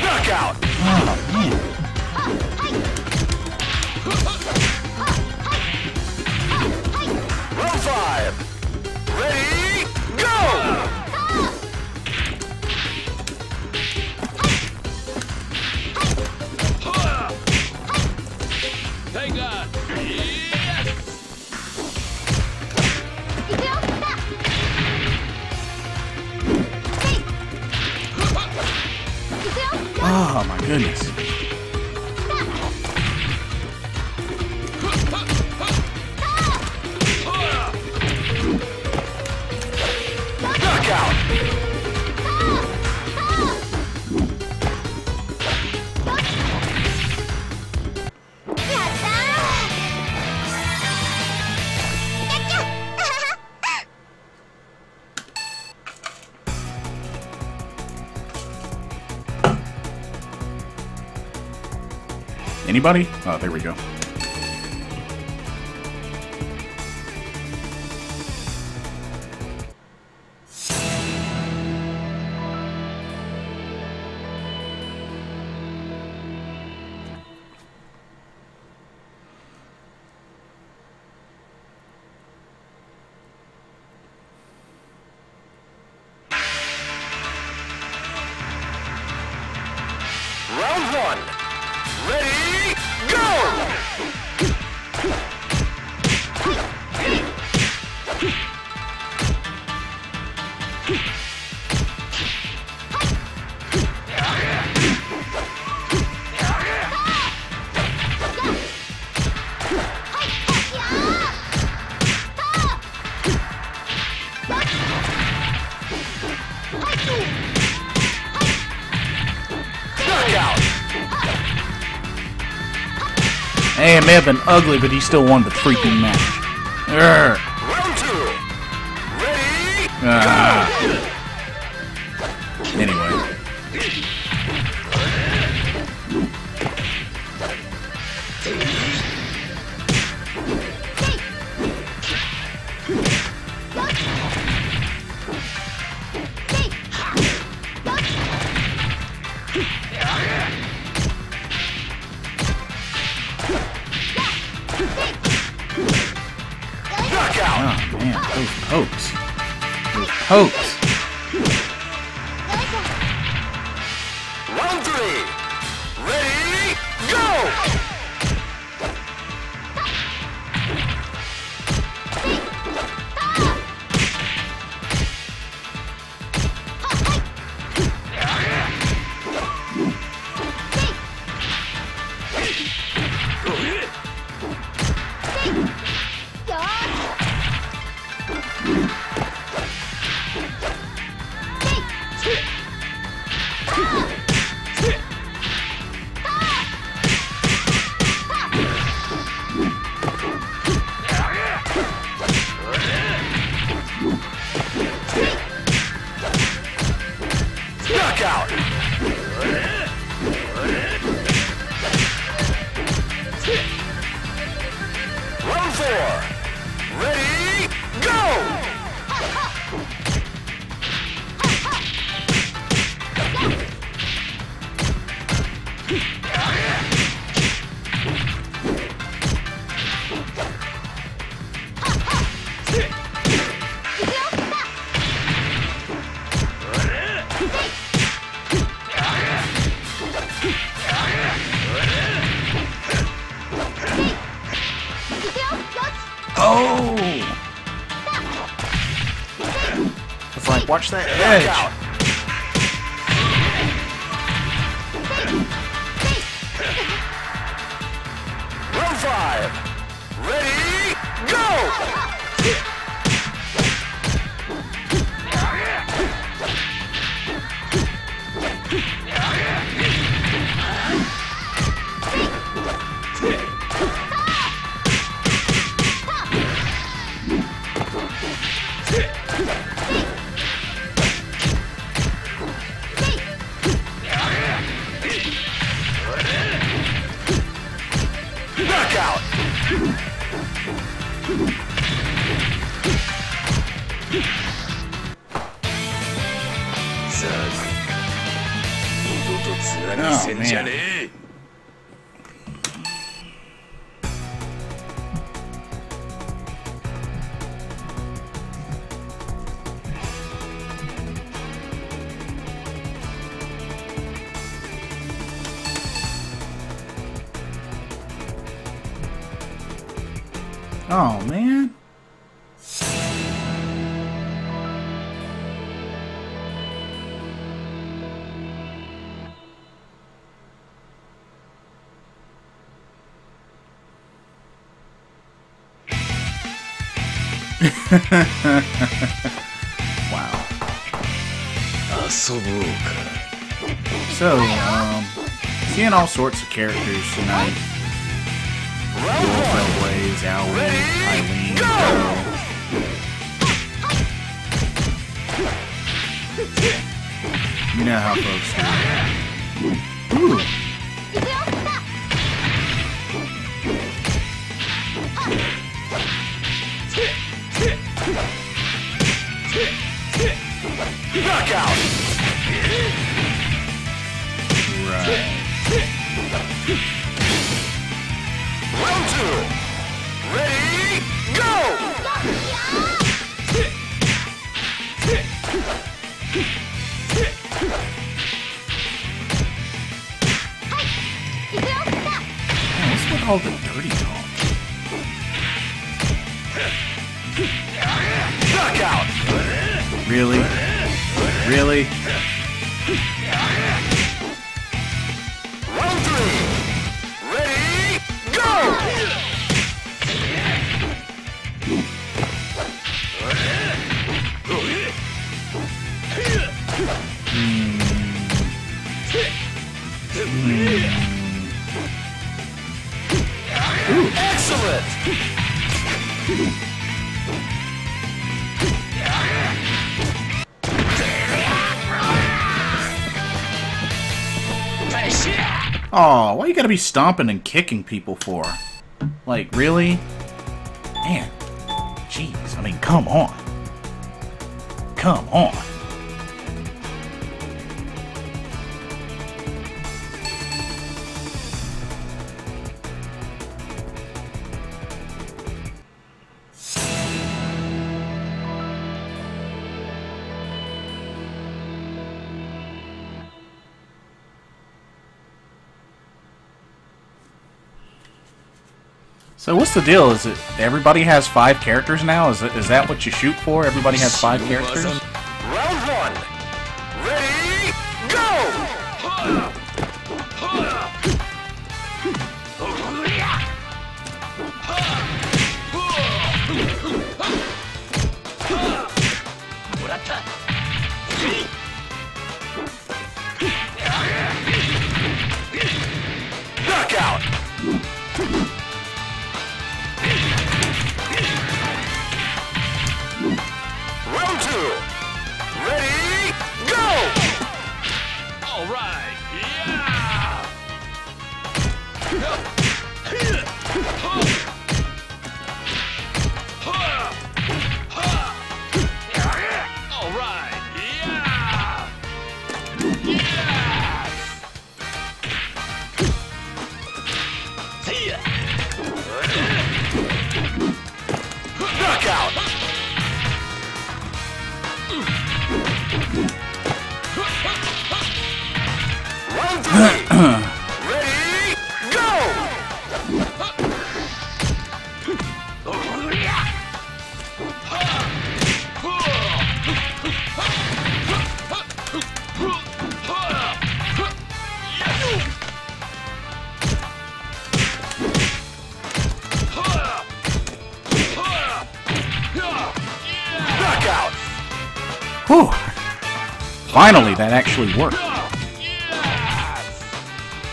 Knockout! Oh, man. Round five. Ready, go! Take that. Oh my goodness. Knockout! Anybody? Oh, there we go. Round one. Ready, go! Hey, it may have been ugly, but he still won the freaking match. Urgh. Round 2. Ready? Anyway. Knockout. Oh man, those pokes. Those pokes. Round 3. Ready? Go! Knockout. Round 4. Ready? Go! Oh! It's like, watch that edge. Knockout. Round 5. Ready? Go! Knockout. Oh, man. Oh, man. Wow. So, seeing all sorts of characters tonight. Blaze, Owie, Eileen, you know how folks do. Ooh. Knockout. Right. Round 2. Ready? Go! What's with all the dirty talk? Knockout. Really? Really? Round 3. Ready? Go! Excellent! Oh, why you gotta be stomping and kicking people for? Like, really? Man. Jeez, I mean, come on. Come on. So what's the deal? Is it everybody has 5 characters now? Is that what you shoot for? Everybody has 5 characters? Round 1. Ready, go! Knockout! Round 2. Ready, go! All right, yeah! All right, yeah! Yeah! See ya! Knockout! Round 3. Ready, go! Knockout! Whew. Finally, that actually worked.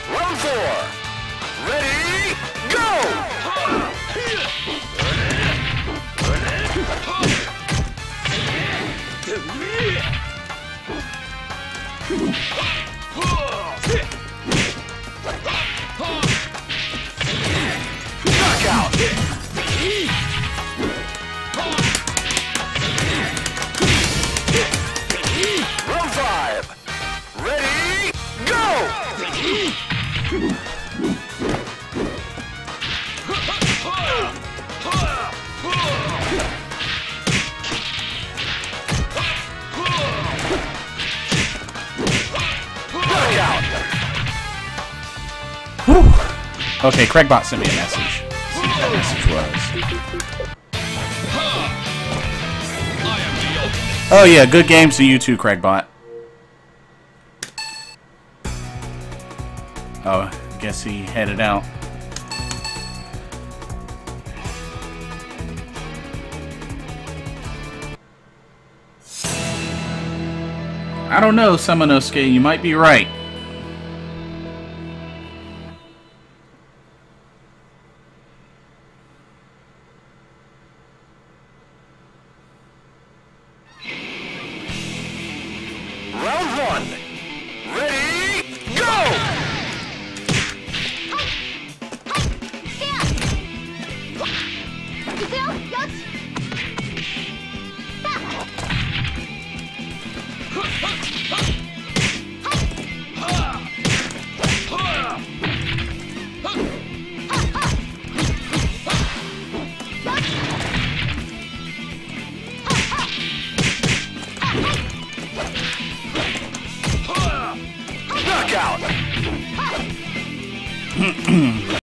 Round 4. Ready, go! Knockout! Round 5. Ready, go! Knockout! Whew. Okay, Craigbot sent me a message. Let's see what that message was. Oh yeah, good games to you too, Craigbot. Oh, I guess he headed out. I don't know, Samanosuke, you might be right. Round 1. Ready, go! Knockout!